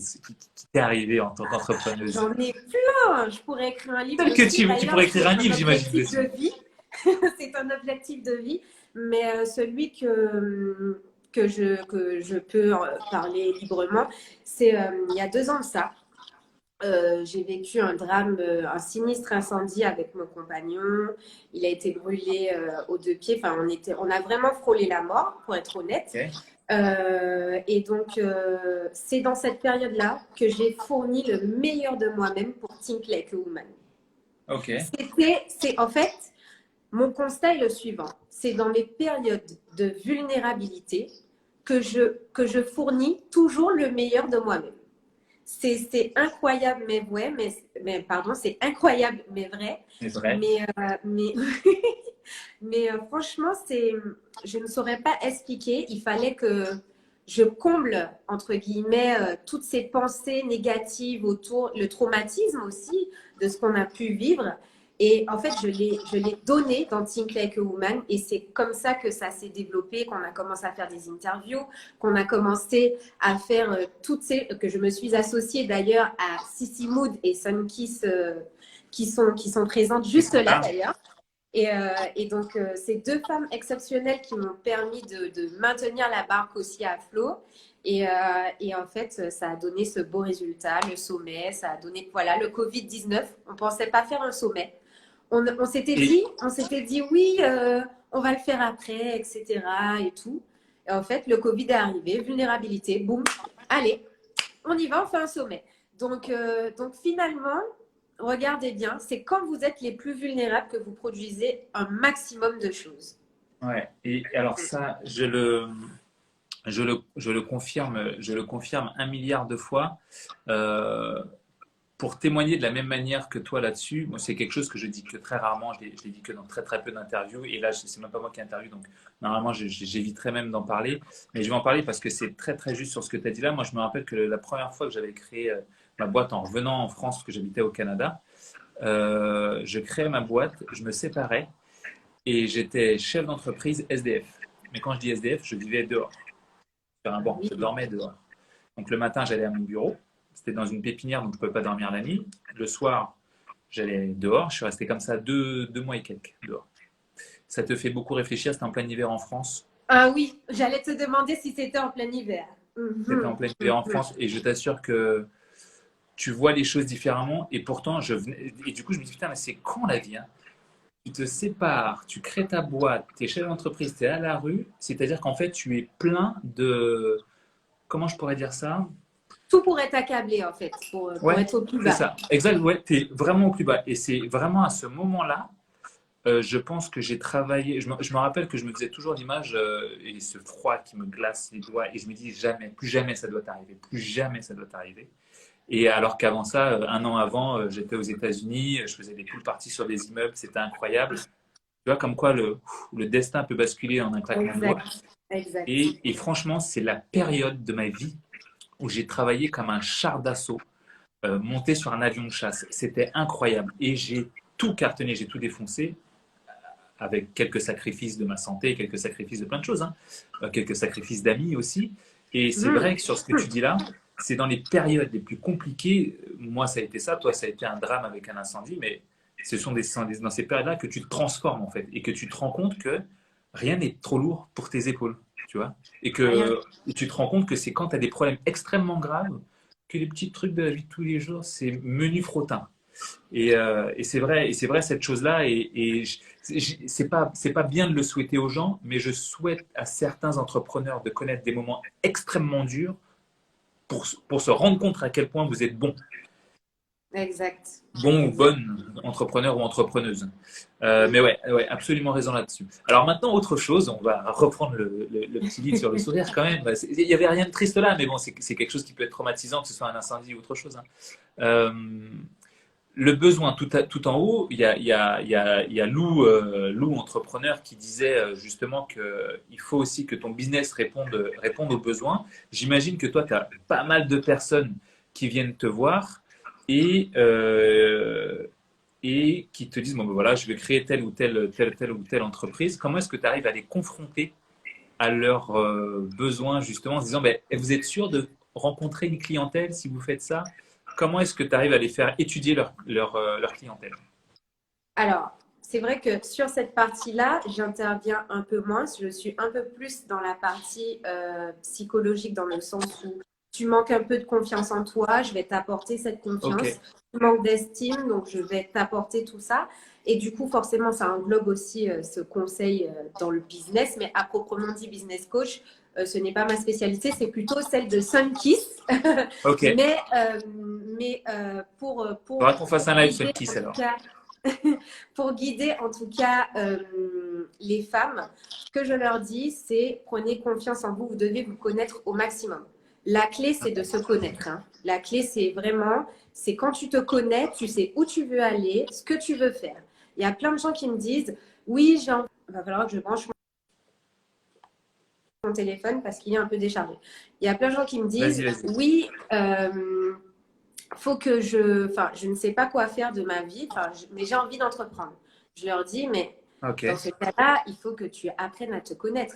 t'est arrivé en tant qu'entrepreneuse. J'en ai plein. Je pourrais écrire un livre. Que tu pourrais écrire un livre, j'imagine. C'est un objectif de vie, mais celui que je peux parler librement, c'est il y a 2 ans de ça. J'ai vécu un drame, un sinistre incendie avec mon compagnon. Il a été brûlé aux 2 pieds. Enfin, on a vraiment frôlé la mort, pour être honnête. Okay. Et donc, c'est dans cette période-là que j'ai fourni le meilleur de moi-même pour Think Like a Woman. Ok. En fait, mon constat est le suivant. C'est dans les périodes de vulnérabilité que je fournis toujours le meilleur de moi-même. C'est incroyable, mais vrai, c'est incroyable, mais vrai. C'est vrai. Mais franchement, je ne saurais pas expliquer. Il fallait que je comble, entre guillemets, toutes ces pensées négatives autour, le traumatisme aussi de ce qu'on a pu vivre. Et en fait, je l'ai donné dans Think Like a Woman et c'est comme ça que ça s'est développé, qu'on a commencé à faire des interviews, qu'on a commencé à faire que je me suis associée d'ailleurs à Sissi Mood et Sunkiss qui sont présentes juste là d'ailleurs. Et donc, ces 2 femmes exceptionnelles qui m'ont permis de maintenir la barque aussi à flot. Et en fait, ça a donné ce beau résultat, le sommet, ça a donné, voilà, le Covid-19. On ne pensait pas faire un sommet. On s'était dit, oui, on va le faire après, etc. et tout. Et en fait, le Covid est arrivé, vulnérabilité, boum, allez, on y va, on fait un sommet. Donc finalement, regardez bien, c'est quand vous êtes les plus vulnérables que vous produisez un maximum de choses. Ouais, et alors ça, je le confirme 1 milliard de fois. Pour témoigner de la même manière que toi là-dessus, moi c'est quelque chose que je dis que très rarement, je l'ai dit que dans très très peu d'interviews, et là c'est même pas moi qui interviewe, donc normalement j'éviterais même d'en parler, mais je vais en parler parce que c'est très très juste sur ce que tu as dit là. Moi je me rappelle que la première fois que j'avais créé ma boîte en revenant en France, parce que j'habitais au Canada, je créais ma boîte, je me séparais et j'étais chef d'entreprise SDF. Mais quand je dis SDF, je vivais dehors, sur un banc, je dormais dehors. Donc le matin j'allais à mon bureau. C'était dans une pépinière, donc je ne pouvais pas dormir la nuit. Le soir, j'allais dehors. Je suis resté comme ça 2 mois et quelques dehors. Ça te fait beaucoup réfléchir. C'était en plein hiver en France. Ah oui, j'allais te demander si c'était en plein hiver. C'était en plein hiver en France. Et je t'assure que tu vois les choses différemment. Et pourtant, et du coup, je me dis, putain, mais c'est con la vie. Hein. Tu te sépares, tu crées ta boîte, tu es chef d'entreprise, tu es à la rue. C'est-à-dire qu'en fait, tu es plein de… Comment je pourrais dire ça ? Tout pourrait t'accabler en fait, pour être au plus bas. C'est ça, exact, ouais, tu es vraiment au plus bas. Et c'est vraiment à ce moment-là, je pense que j'ai travaillé, je me rappelle que je me faisais toujours l'image et ce froid qui me glace les doigts et je me dis jamais, plus jamais ça doit t'arriver, plus jamais ça doit t'arriver. Et alors qu'avant ça, 1 an avant, j'étais aux États-Unis, je faisais des poules parties sur des immeubles, c'était incroyable. Tu vois, comme quoi le destin peut basculer en un claquement de doigts. Exact. Et franchement, c'est la période de ma vie où j'ai travaillé comme un char d'assaut, monté sur un avion de chasse. C'était incroyable. Et j'ai tout cartonné, j'ai tout défoncé, avec quelques sacrifices de ma santé, quelques sacrifices de plein de choses, hein. Quelques sacrifices d'amis aussi. Et c'est vrai que sur ce que tu dis là, c'est dans les périodes les plus compliquées. Moi, ça a été ça. Toi, ça a été un drame avec un incendie. Mais ce sont dans ces périodes-là que tu te transformes, en fait. Et que tu te rends compte que rien n'est trop lourd pour tes épaules. Tu vois, et tu te rends compte que c'est quand tu as des problèmes extrêmement graves que les petits trucs de la vie de tous les jours, c'est menu frottin. Et c'est vrai cette chose-là. Et c'est pas bien de le souhaiter aux gens, mais je souhaite à certains entrepreneurs de connaître des moments extrêmement durs pour se rendre compte à quel point vous êtes bon. Exact. Bon ou bonne entrepreneur ou entrepreneuse. Mais ouais, absolument raison là-dessus. Alors maintenant, autre chose, on va reprendre le petit lead sur le sourire quand même. Il n'y avait rien de triste là, mais bon, c'est quelque chose qui peut être traumatisant, que ce soit un incendie ou autre chose. Hein. le besoin tout en haut, il y a Lou entrepreneur qui disait justement qu'il faut aussi que ton business réponde aux besoins. J'imagine que toi, tu as pas mal de personnes qui viennent te voir et, euh, et qui te disent, bon ben voilà, je vais créer telle ou telle entreprise. Comment est-ce que tu arrives à les confronter à leurs besoins justement en se disant, ben, vous êtes sûr de rencontrer une clientèle si vous faites ça? Comment est-ce que tu arrives à les faire étudier leur clientèle? Alors, c'est vrai que sur cette partie-là, j'interviens un peu moins. Je suis un peu plus dans la partie psychologique, dans le sens où tu manques un peu de confiance en toi, je vais t'apporter cette Ok, confiance. Tu manques d'estime, donc je vais t'apporter tout ça. Et du coup, forcément, ça englobe aussi ce conseil dans le business, mais à proprement dit, business coach, ce n'est pas ma spécialité, c'est plutôt celle de Sunkiss. ok. Il Mais faudra qu'on fasse un live sur guider, Kiss en tout alors. cas, pour guider en tout cas les femmes, ce que je leur dis, c'est prenez confiance en vous, vous devez vous connaître au maximum. La clé, c'est de se connaître, hein. La clé, c'est vraiment, c'est quand tu te connais, tu sais où tu veux aller, ce que tu veux faire. Il y a plein de gens qui me disent, oui, il va falloir que je branche mon téléphone parce qu'il est un peu déchargé. Il y a plein de gens qui me Vas-y, disent, vas-y. oui, faut que enfin, je ne sais pas quoi faire de ma vie, enfin, mais j'ai envie d'entreprendre. Je leur dis, mais Ok. dans ce cas-là, il faut que tu apprennes à te connaître.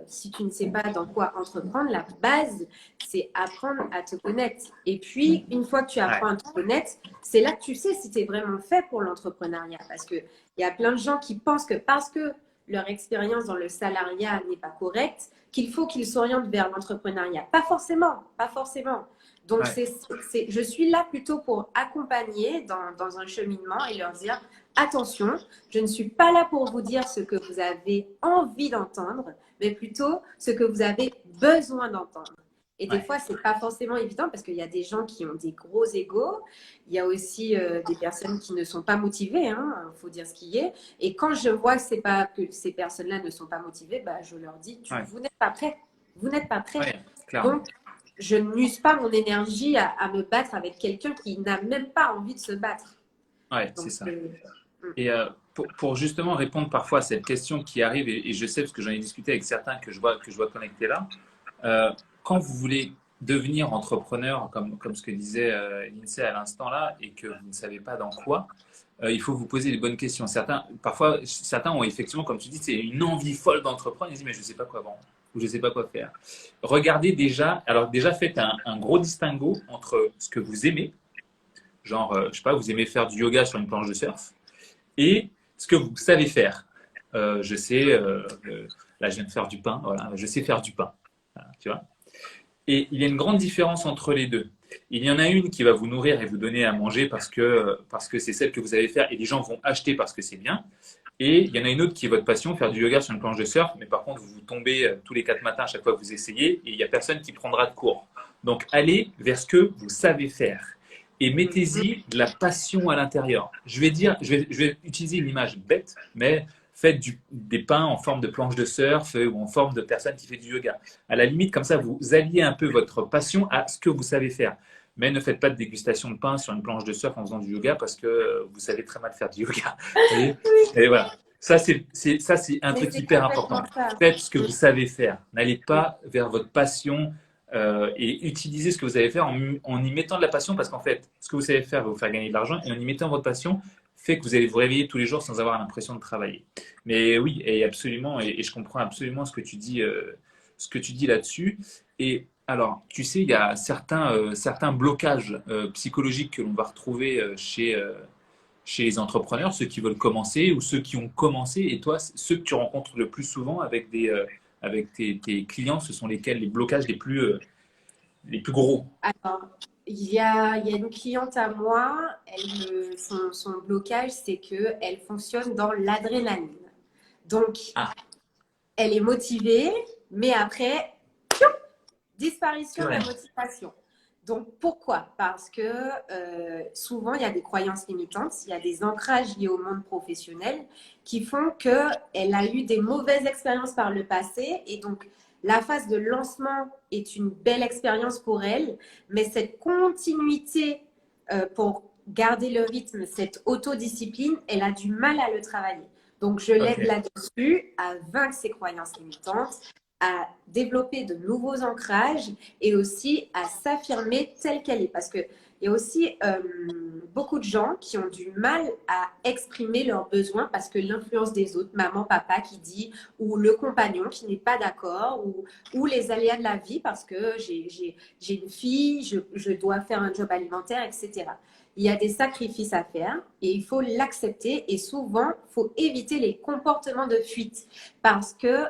Si tu ne sais pas dans quoi entreprendre, la base, c'est apprendre à te connaître. Et puis, une fois que tu Ouais, apprends à te connaître, c'est là que tu sais si tu es vraiment fait pour l'entrepreneuriat. Parce qu'il y a plein de gens qui pensent que parce que leur expérience dans le salariat n'est pas correcte, qu'il faut qu'ils s'orientent vers l'entrepreneuriat. Pas forcément, pas forcément. Donc, ouais, je suis là plutôt pour accompagner dans un cheminement et leur dire, attention, je ne suis pas là pour vous dire ce que vous avez envie d'entendre, mais plutôt ce que vous avez besoin d'entendre. Et des ouais. fois, c'est pas forcément évident parce qu'il y a des gens qui ont des gros égos. Il y a aussi des personnes qui ne sont pas motivées, hein, faut dire ce qui est. Et quand je vois que ces personnes-là ne sont pas motivées, bah, je leur dis, Ouais, vous n'êtes pas prêts. Vous n'êtes pas prêts. ouais, clairement. Donc, je n'use pas mon énergie à me battre avec quelqu'un qui n'a même pas envie de se battre. Ouais, c'est Donc, ça. Et pour justement répondre parfois à cette question qui arrive, et je sais parce que j'en ai discuté avec certains que je vois connecter là, euh, quand vous voulez devenir entrepreneur, comme ce que disait Lindsay à l'instant là, et que vous ne savez pas dans quoi, il faut vous poser les bonnes questions. Parfois, certains ont effectivement, comme tu dis, c'est une envie folle d'entreprendre. Ils disent, mais je ne sais pas quoi vendre ou je ne sais pas quoi faire. Regardez déjà, alors déjà faites un gros distinguo entre ce que vous aimez, genre, je sais pas, vous aimez faire du yoga sur une planche de surf, et ce que vous savez faire. Je sais, là je viens de faire du pain, voilà, je sais faire du pain, voilà, tu vois. Et il y a une grande différence entre les deux. Il y en a une qui va vous nourrir et vous donner à manger parce que c'est celle que vous savez faire et les gens vont acheter parce que c'est bien. Et il y en a une autre qui est votre passion, faire du yoga sur une planche de surf, mais par contre vous tombez tous les 4 matins à chaque fois que vous essayez et il n'y a personne qui prendra de cours. Donc allez vers ce que vous savez faire et mettez-y de la passion à l'intérieur. Je vais utiliser une image bête, mais faites des pains en forme de planche de surf ou en forme de personne qui fait du yoga. À la limite, comme ça, vous alliez un peu votre passion à ce que vous savez faire. Mais ne faites pas de dégustation de pain sur une planche de surf en faisant du yoga parce que vous savez très mal faire du yoga. Et voilà. Ça, c'est un mais truc c'est hyper important. complètement ça. Faites ce que vous savez faire. N'allez pas vers votre passion et utilisez ce que vous savez faire en y mettant de la passion parce qu'en fait, ce que vous savez faire va vous faire gagner de l'argent et en y mettant votre passion fait que vous allez vous réveiller tous les jours sans avoir l'impression de travailler. Mais oui, et absolument, et je comprends absolument ce que tu dis là-dessus. Et alors, tu sais, il y a certains blocages psychologiques que l'on va retrouver chez les entrepreneurs, ceux qui veulent commencer ou ceux qui ont commencé. Et toi, ceux que tu rencontres le plus souvent avec tes clients, ce sont lesquels les blocages les plus gros? Alors, il y a une cliente à moi, son blocage, c'est qu'elle fonctionne dans l'adrénaline. Donc, Ah, elle est motivée, mais après, plus disparition de la rien. motivation. Donc, pourquoi? Parce que souvent, il y a des croyances limitantes, il y a des ancrages liés au monde professionnel qui font qu'elle a eu des mauvaises expériences par le passé. Et donc, la phase de lancement est une belle expérience pour elle, mais cette continuité pour garder le rythme, cette autodiscipline, elle a du mal à le travailler. Donc, je l'aide là-dessus à vaincre ses croyances limitantes, à développer de nouveaux ancrages et aussi à s'affirmer telle qu'elle est. Parce qu'il y a aussi beaucoup de gens qui ont du mal à exprimer leurs besoins parce que l'influence des autres, maman, papa qui dit, ou le compagnon qui n'est pas d'accord, ou les aléas de la vie parce que j'ai une fille, je dois faire un job alimentaire, etc. Il y a des sacrifices à faire et il faut l'accepter et souvent, il faut éviter les comportements de fuite parce que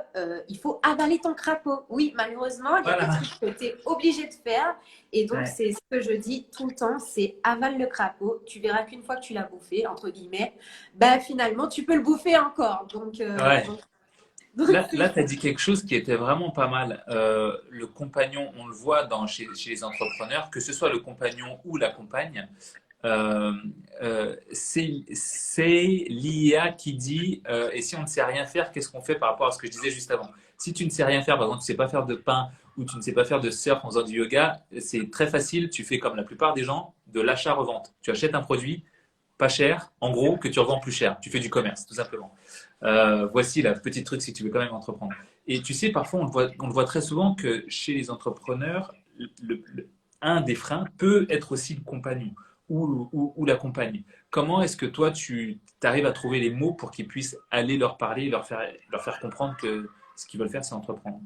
il faut avaler ton crapaud. Oui, malheureusement, il y a des trucs que tu es obligé de faire et donc c'est ce que je dis tout le temps, c'est avale le crapaud. Tu verras qu'une fois que tu l'as bouffé, entre guillemets, ben, finalement, tu peux le bouffer encore. Donc là, tu as dit quelque chose qui était vraiment pas mal. Le compagnon, on le voit chez les entrepreneurs, que ce soit le compagnon ou la compagne, c'est l'IA qui dit et si on ne sait rien faire, qu'est-ce qu'on fait par rapport à ce que je disais juste avant? Si tu ne sais rien faire, par exemple, tu ne sais pas faire de pain ou tu ne sais pas faire de surf en faisant du yoga, c'est très facile. Tu fais comme la plupart des gens, de l'achat-revente. Tu achètes un produit pas cher, en gros, que tu revends plus cher. Tu fais du commerce, tout simplement. Voici la petite truc si tu veux quand même entreprendre. Et tu sais, parfois, on le voit très souvent que chez les entrepreneurs, un des freins peut être aussi le compagnon ou la compagne. Comment est-ce que toi, tu arrives à trouver les mots pour qu'ils puissent aller leur parler, leur faire comprendre que ce qu'ils veulent faire, c'est entreprendre?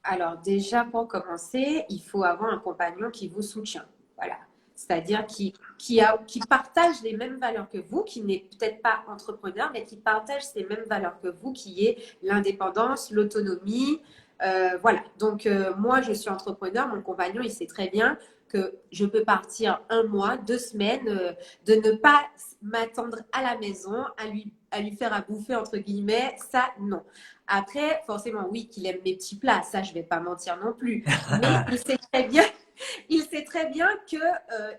Alors déjà, pour commencer, il faut avoir un compagnon qui vous soutient. Voilà. C'est-à-dire qui partage les mêmes valeurs que vous, qui n'est peut-être pas entrepreneur, mais qui partage ces mêmes valeurs que vous, qui est l'indépendance, l'autonomie. Voilà. Donc, moi, je suis entrepreneur. Mon compagnon, il sait très bien que je peux partir 1 mois, 2 semaines, de ne pas m'attendre à la maison, à lui faire à bouffer, entre guillemets. Ça, non. Après, forcément, oui, qu'il aime mes petits plats. Ça, je ne vais pas mentir non plus. Mais il sait très bien que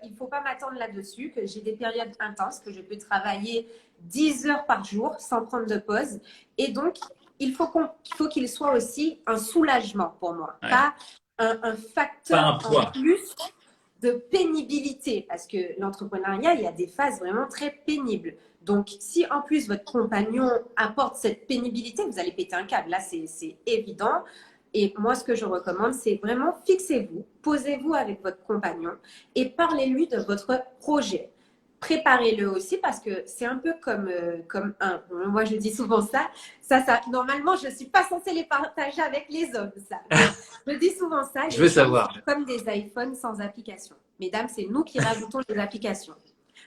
il ne faut pas m'attendre là-dessus, que j'ai des périodes intenses, que je peux travailler 10 heures par jour sans prendre de pause. Et donc, il faut qu'il soit aussi un soulagement pour moi, pas un facteur en plus de pénibilité. Parce que l'entrepreneuriat, il y a des phases vraiment très pénibles. Donc, si en plus votre compagnon apporte cette pénibilité, vous allez péter un câble. Là, c'est évident. Et moi, ce que je recommande, c'est vraiment fixez-vous, posez-vous avec votre compagnon et parlez-lui de votre projet. Préparez-le aussi parce que c'est un peu comme moi, je dis souvent ça, normalement, je ne suis pas censée les partager avec les hommes, ça. Je dis souvent ça. Je veux savoir. Comme des iPhones sans application. Mesdames, c'est nous qui rajoutons les applications.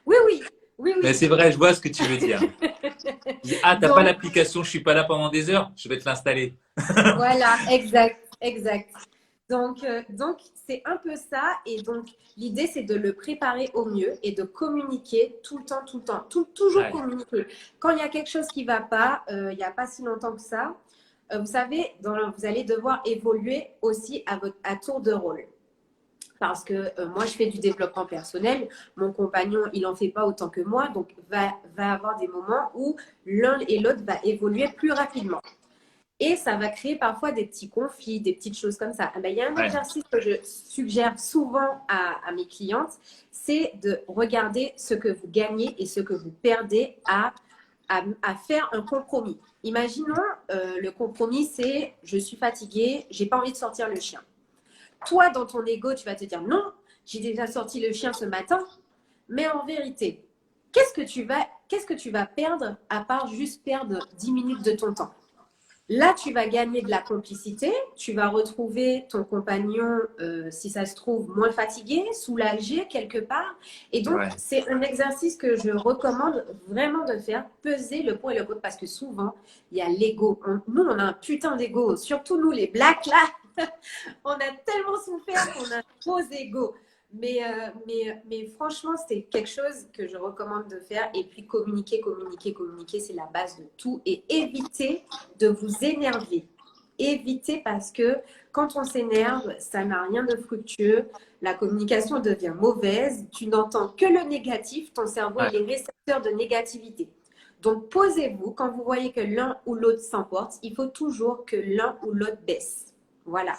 Oui, oui. Oui, oui. Mais c'est vrai, je vois ce que tu veux dire. Ah, t'as pas l'application, je suis pas là pendant des heures, je vais te l'installer. Voilà, exact. Donc c'est un peu ça. Et donc, l'idée, c'est de le préparer au mieux et de communiquer tout le temps. Toujours communiquer. Quand il y a quelque chose qui ne va pas, il n'y a pas si longtemps que ça, vous savez, vous allez devoir évoluer aussi à tour de rôle. Parce que moi, je fais du développement personnel. Mon compagnon, il n'en fait pas autant que moi. Donc, va avoir des moments où l'un et l'autre va évoluer plus rapidement. Et ça va créer parfois des petits conflits, des petites choses comme ça. Il y a un exercice que je suggère souvent à mes clientes, c'est de regarder ce que vous gagnez et ce que vous perdez à faire un compromis. Imaginons, le compromis, c'est je suis fatiguée, j'ai pas envie de sortir le chien. Toi, dans ton ego, tu vas te dire non, j'ai déjà sorti le chien ce matin. Mais en vérité, qu'est-ce que tu vas perdre à part juste perdre 10 minutes de ton temps? Là, tu vas gagner de la complicité, tu vas retrouver ton compagnon, si ça se trouve, moins fatigué, soulagé quelque part. Et donc, c'est un exercice que je recommande vraiment de faire, peser le pour et le contre, parce que souvent, il y a l'ego. Nous, on a un putain d'ego, surtout nous, les blacks, là. On a tellement souffert qu'on a un gros ego. Mais franchement, c'est quelque chose que je recommande de faire. Et puis communiquer, c'est la base de tout. Et évitez de vous énerver. Évitez parce que quand on s'énerve, ça n'a rien de fructueux. La communication devient mauvaise. Tu n'entends que le négatif. Ton cerveau, il est récepteur de négativité. Donc, posez-vous. Quand vous voyez que l'un ou l'autre s'emporte, il faut toujours que l'un ou l'autre baisse. Voilà.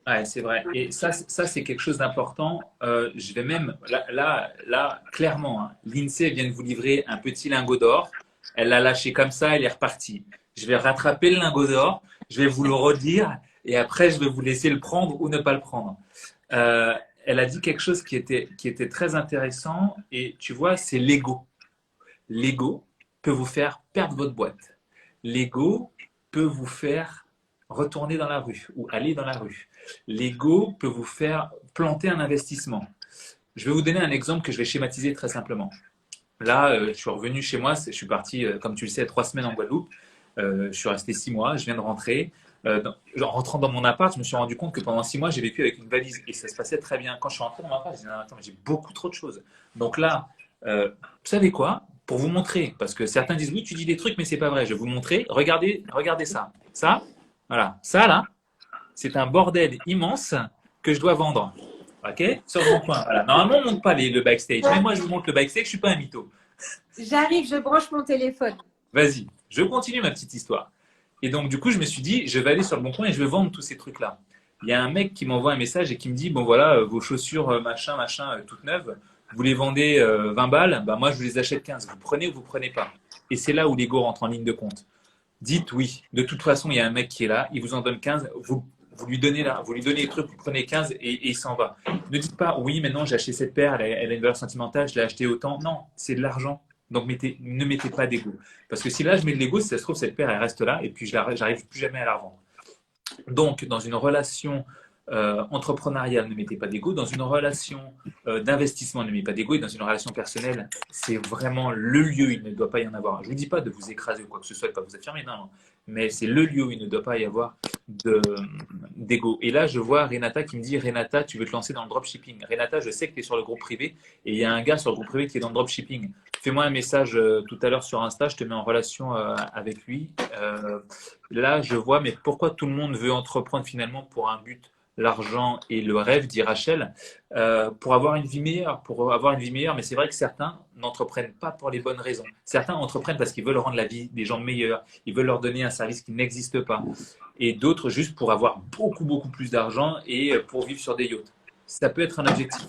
Ouais, c'est vrai. Et ça c'est quelque chose d'important. Je vais même, là clairement, hein, l'INSEE vient de vous livrer un petit lingot d'or. Elle l'a lâché comme ça, elle est repartie. Je vais rattraper le lingot d'or, je vais vous le redire et après je vais vous laisser le prendre ou ne pas le prendre. Euh, Elle a dit quelque chose qui était très intéressant et tu vois, c'est l'ego. L'ego peut vous faire perdre votre boîte. L'ego peut vous faire retourner dans la rue ou aller dans la rue. L'ego peut vous faire planter un investissement. Je vais vous donner un exemple que je vais schématiser très simplement. Là, je suis revenu chez moi, je suis parti, comme tu le sais, 3 semaines en Guadeloupe. Je suis resté 6 mois, je viens de rentrer. En rentrant dans mon appart, je me suis rendu compte que pendant 6 mois, j'ai vécu avec une valise et ça se passait très bien. Quand je suis rentré dans mon appart, j'ai dit, non, attends, mais j'ai beaucoup trop de choses. Donc là, vous savez quoi? Pour vous montrer, parce que certains disent, oui, tu dis des trucs, mais c'est pas vrai. Je vais vous montrer. Regardez ça. Ça, voilà. Ça, là, c'est un bordel immense que je dois vendre. OK? Sur mon coin. Voilà. Normalement, on ne montre pas le backstage. Mais moi, je vous montre le backstage, je ne suis pas un mytho. J'arrive, je branche mon téléphone. Vas-y, je continue ma petite histoire. Et donc, du coup, je me suis dit, je vais aller sur le bon coin et je vais vendre tous ces trucs-là. Il y a un mec qui m'envoie un message et qui me dit, bon voilà, vos chaussures, machin, toutes neuves, vous les vendez 20 balles, bah, moi, je vous les achète 15. Vous prenez ou vous prenez pas? Et c'est là où l'ego rentre en ligne de compte. Dites oui. De toute façon, il y a un mec qui est là, il vous en donne 15, vous lui donnez là, vous lui donnez les trucs, vous prenez 15 et il s'en va. Ne dites pas oui, maintenant j'ai acheté cette paire, elle a une valeur sentimentale, je l'ai acheté autant. Non, c'est de l'argent. Donc ne mettez pas d'ego. Parce que si là je mets de l'ego, si ça se trouve, cette paire elle reste là et puis j'arrive plus jamais à la revendre. Donc, dans une relation entrepreneuriale, ne mettez pas d'ego. Dans une relation d'investissement, ne mettez pas d'ego. Et dans une relation personnelle, c'est vraiment le lieu, il ne doit pas y en avoir. Je ne vous dis pas de vous écraser ou quoi que ce soit, de ne pas vous affirmer, non. Mais c'est le lieu où il ne doit pas y avoir d'ego. Et là, je vois Renata qui me dit, Renata, tu veux te lancer dans le dropshipping. Renata, je sais que tu es sur le groupe privé et il y a un gars sur le groupe privé qui est dans le dropshipping. Fais-moi un message tout à l'heure sur Insta, je te mets en relation avec lui. Là, je vois, mais pourquoi tout le monde veut entreprendre finalement pour un but, l'argent et le rêve, dit Rachel, pour avoir une vie meilleure, mais c'est vrai que certains n'entreprennent pas pour les bonnes raisons. Certains entreprennent parce qu'ils veulent rendre la vie des gens meilleure, ils veulent leur donner un service qui n'existe pas, et d'autres juste pour avoir beaucoup, beaucoup plus d'argent et pour vivre sur des yachts. Ça peut être un objectif,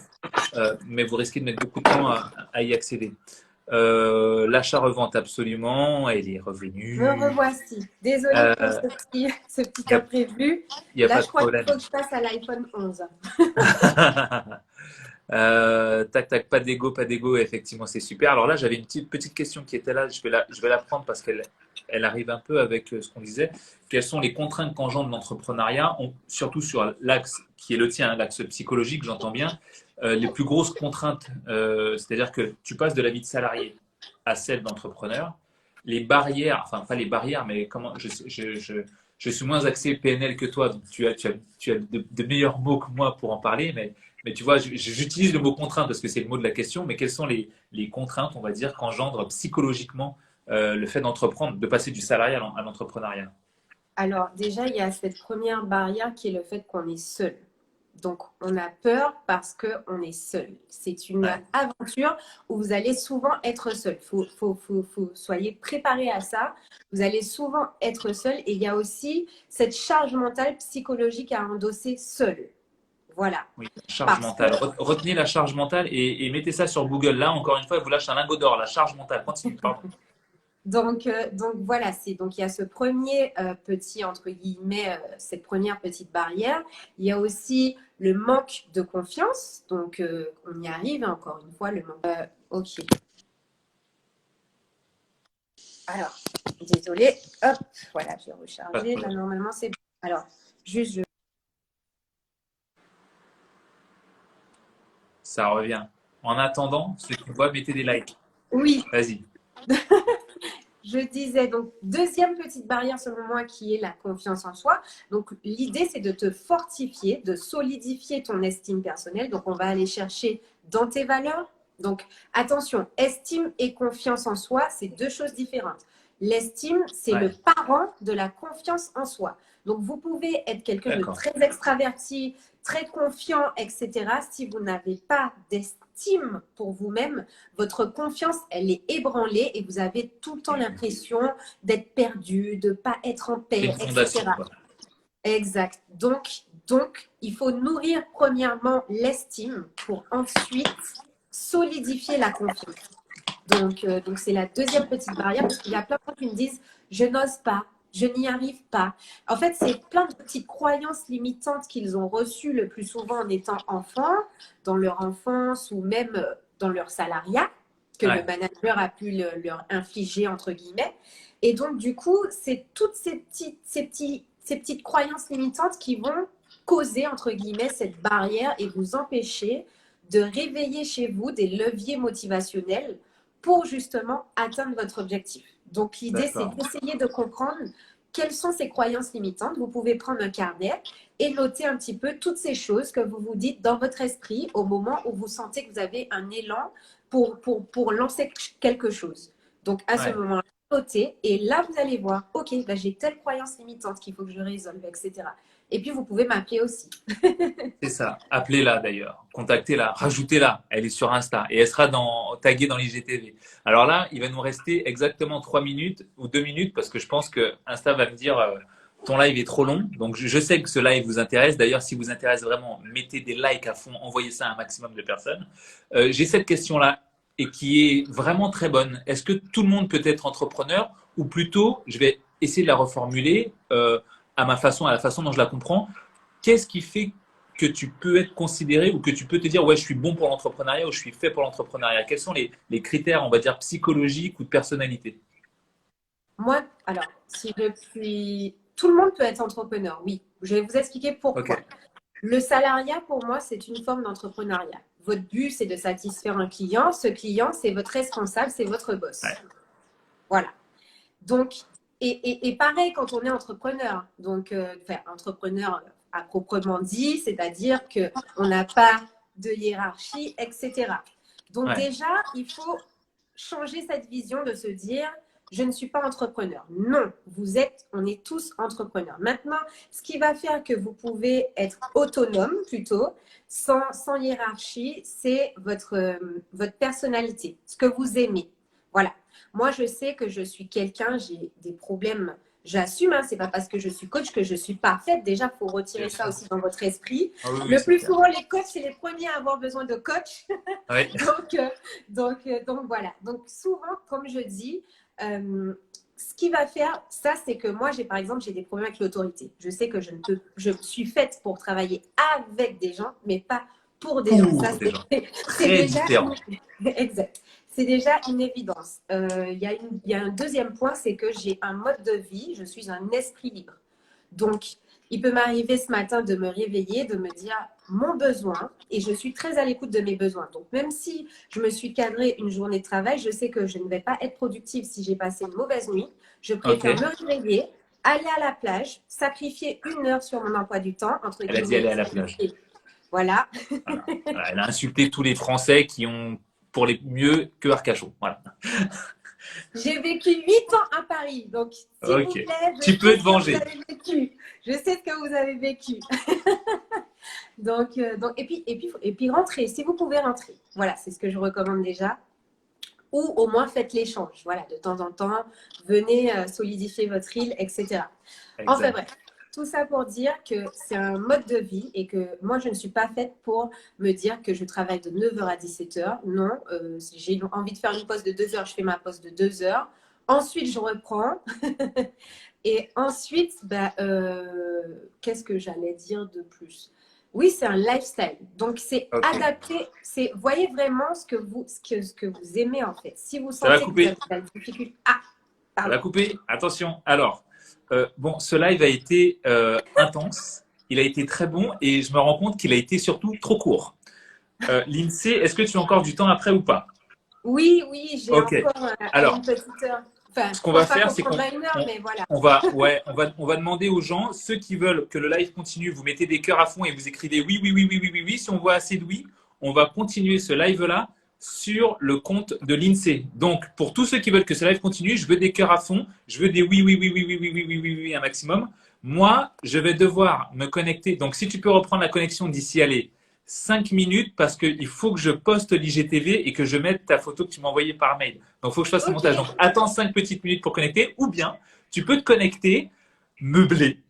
mais vous risquez de mettre beaucoup de temps à y accéder. L'achat-revente, absolument, elle est revenue. Me revoici. Désolée pour ce petit imprévu. Il n'y a Là, pas je de crois problème. qu'il faut que je passe à l'iPhone 11. Tac, pas d'ego, effectivement, c'est super. Alors là, j'avais une petite question qui était là, je vais la prendre parce qu'elle arrive un peu avec ce qu'on disait. Quelles sont les contraintes qu'engendre l'entrepreneuriat, surtout sur l'axe qui est le tien, l'axe psychologique, j'entends bien, les plus grosses contraintes, c'est-à-dire que tu passes de la vie de salarié à celle d'entrepreneur. Les barrières, enfin pas les barrières, mais comment, je suis moins axé PNL que toi, donc tu as de meilleurs mots que moi pour en parler, mais tu vois, j'utilise le mot contrainte parce que c'est le mot de la question, mais quelles sont les contraintes, on va dire, qu'engendre psychologiquement le fait d'entreprendre, de passer du salariat à l'entrepreneuriat? Alors, déjà, il y a cette première barrière qui est le fait qu'on est seul. Donc, on a peur parce qu'on est seul. C'est une aventure où vous allez souvent être seul. Soyez préparés à ça. Vous allez souvent être seul. Et il y a aussi cette charge mentale psychologique à endosser seul. Voilà. Oui, charge mentale. Retenez la charge mentale et mettez ça sur Google. Là, encore une fois, il vous lâche un lingot d'or, la charge mentale. Continue, pardon. Donc voilà, donc il y a ce premier petit, entre guillemets, cette première petite barrière. Il y a aussi le manque de confiance. Donc, on y arrive, encore une fois, le manque. Ok. Alors, désolée. Hop, voilà, j'ai rechargé. Là, normalement, c'est bon. Alors, juste, Ça revient. En attendant, ceux qui voient, mettez des likes. Oui. Vas-y. Je disais, donc, deuxième petite barrière selon moi qui est la confiance en soi. Donc, l'idée, c'est de te fortifier, de solidifier ton estime personnelle. Donc, on va aller chercher dans tes valeurs. Donc, attention, estime et confiance en soi, c'est deux choses différentes. L'estime, c'est le parent de la confiance en soi. Donc, vous pouvez être quelqu'un de très extraverti, très confiant, etc. Si vous n'avez pas d'estime pour vous-même, votre confiance, elle est ébranlée et vous avez tout le temps l'impression d'être perdu, de ne pas être en paix, etc. Exact. Donc, Donc, il faut nourrir premièrement l'estime pour ensuite solidifier la confiance. Donc c'est la deuxième petite barrière parce qu'il y a plein de gens qui me disent « je n'ose pas ». Je n'y arrive pas. En fait, c'est plein de petites croyances limitantes qu'ils ont reçues le plus souvent en étant enfants, dans leur enfance ou même dans leur salariat, que le manager a pu leur infliger, entre guillemets. Et donc, du coup, c'est toutes ces petites croyances limitantes qui vont causer, entre guillemets, cette barrière et vous empêcher de réveiller chez vous des leviers motivationnels pour justement atteindre votre objectif. Donc, l'idée, c'est d'essayer de comprendre quelles sont ces croyances limitantes. Vous pouvez prendre un carnet et noter un petit peu toutes ces choses que vous vous dites dans votre esprit au moment où vous sentez que vous avez un élan pour lancer quelque chose. Donc, à ce moment-là, notez et là, vous allez voir, OK, ben, j'ai telle croyance limitante qu'il faut que je résolve, etc. Et puis, vous pouvez m'appeler aussi. C'est ça. Appelez-la d'ailleurs. Contactez-la. Rajoutez-la. Elle est sur Insta et elle sera taguée dans l'IGTV. Alors là, il va nous rester exactement 3 minutes ou 2 minutes parce que je pense que Insta va me dire ton live est trop long. Donc, je sais que ce live vous intéresse. D'ailleurs, si vous intéresse vraiment, mettez des likes à fond. Envoyez ça à un maximum de personnes. J'ai cette question-là et qui est vraiment très bonne. Est-ce que tout le monde peut être entrepreneur ou plutôt, je vais essayer de la reformuler à la façon dont je la comprends. Qu'est-ce qui fait que tu peux être considéré ou que tu peux te dire ouais, je suis bon pour l'entrepreneuriat ou je suis fait pour l'entrepreneuriat? Quels sont les critères, on va dire, psychologiques ou de personnalité? Moi, alors, tout le monde peut être entrepreneur, oui. Je vais vous expliquer pourquoi. Okay. Le salariat, pour moi, c'est une forme d'entrepreneuriat. Votre but, c'est de satisfaire un client. Ce client, c'est votre responsable, c'est votre boss. Ouais. Voilà. Donc, et pareil quand on est entrepreneur. Donc, entrepreneur à proprement dit, c'est-à-dire qu'on n'a pas de hiérarchie, etc. Donc, déjà, il faut changer cette vision de se dire je ne suis pas entrepreneur. Non, on est tous entrepreneurs. Maintenant, ce qui va faire que vous pouvez être autonome plutôt, sans hiérarchie, c'est votre personnalité, ce que vous aimez. Voilà. Moi, je sais que je suis quelqu'un, j'ai des problèmes, j'assume, hein, c'est pas parce que je suis coach que je suis parfaite. Déjà, il faut retirer ça aussi dans votre esprit. Ah oui, le plus souvent, les coachs, c'est les premiers à avoir besoin de coach. Oui. donc, voilà. Donc, souvent, comme je dis, ce qui va faire ça, c'est que moi, par exemple, j'ai des problèmes avec l'autorité. Je sais que je suis faite pour travailler avec des gens, mais pas pour des gens. Ça, c'est déjà différent. Exact. C'est déjà une évidence. Il y a un deuxième point, c'est que j'ai un mode de vie, je suis un esprit libre. Donc, il peut m'arriver ce matin de me réveiller, de me dire mon besoin, et je suis très à l'écoute de mes besoins. Donc, même si je me suis cadrée une journée de travail, je sais que je ne vais pas être productive si j'ai passé une mauvaise nuit. Je préfère me réveiller, aller à la plage, sacrifier 1 heure sur mon emploi du temps. Entre Elle a dit aller à la plage. Voilà. Elle a insulté tous les Français qui ont pour les mieux que Arcachon. Voilà. J'ai vécu 8 ans à Paris, donc s'il vous plaît, tu peux te venger. Je sais ce que vous avez vécu. donc, et puis rentrer, si vous pouvez rentrer. Voilà, c'est ce que je recommande déjà. Ou au moins faites l'échange. Voilà, de temps en temps, venez solidifier votre île, etc. Exact. Enfin bref. Tout ça pour dire que c'est un mode de vie et que moi, je ne suis pas faite pour me dire que je travaille de 9h à 17h. Non, j'ai envie de faire une pause de 2 heures, je fais ma pause de 2 heures. Ensuite, je reprends. Et ensuite, qu'est-ce que j'allais dire de plus? Oui, c'est un lifestyle. Donc, c'est adapté. Voyez vraiment ce que vous aimez en fait. Si vous sentez que vous avez de la difficulté… Ah, pardon. Ça va couper. Attention. Alors… ce live a été intense, il a été très bon et je me rends compte qu'il a été surtout trop court. Lindsay, est-ce que tu as encore du temps après ou pas? Oui, j'ai encore une petite heure. Enfin, ce qu'on va faire, c'est on va demander aux gens, ceux qui veulent que le live continue, vous mettez des cœurs à fond et vous écrivez oui, oui, oui, oui, oui, oui, oui. Si on voit assez de oui, on va continuer ce live-là sur le compte de Lindsay. Donc, pour tous ceux qui veulent que ce live continue, je veux des cœurs à fond, je veux des oui, oui, oui, oui, oui, oui, oui, oui, oui, oui, un maximum. Moi, je vais devoir me connecter. Donc, si tu peux reprendre la connexion d'ici, allez, 5 minutes, parce qu'il faut que je poste l'IGTV et que je mette ta photo que tu m'as envoyée par mail. Donc, il faut que je fasse le montage. Donc, attends 5 petites minutes pour connecter, ou bien tu peux te connecter meublé.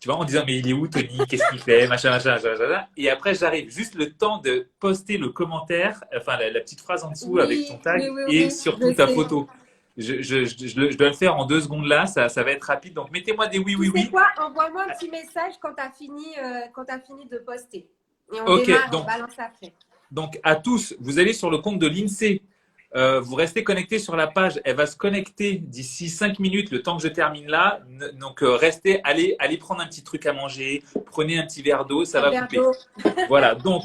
Tu vois, en disant, mais il est où, Tony? Qu'est-ce qu'il fait? Machin, machin, machin, machin. Et après, j'arrive juste le temps de poster le commentaire, enfin, la petite phrase en dessous avec ton Oui, oui, tag oui, et oui, surtout je ta sais. photo. Je dois le faire en 2 secondes là, ça va être rapide. Donc, mettez-moi des oui, Tu oui, sais oui. quoi? Envoie-moi un petit message quand tu as fini de poster. Et on Ok, démarre, on donc, balance après. donc à tous, vous allez sur le compte de l'INSEE. Vous restez connecté sur la page. Elle va se connecter d'ici 5 minutes, le temps que je termine là. Donc, restez, allez prendre un petit truc à manger, prenez un petit verre d'eau, ça Un va verre couper. d'eau. Voilà, donc,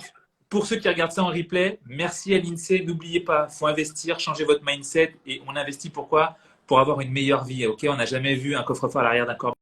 pour ceux qui regardent ça en replay, merci à l'INSEE. N'oubliez pas, il faut investir, changer votre mindset. Et on investit pourquoi? Pour avoir une meilleure vie. Ok, on n'a jamais vu un coffre-fort à l'arrière d'un corps.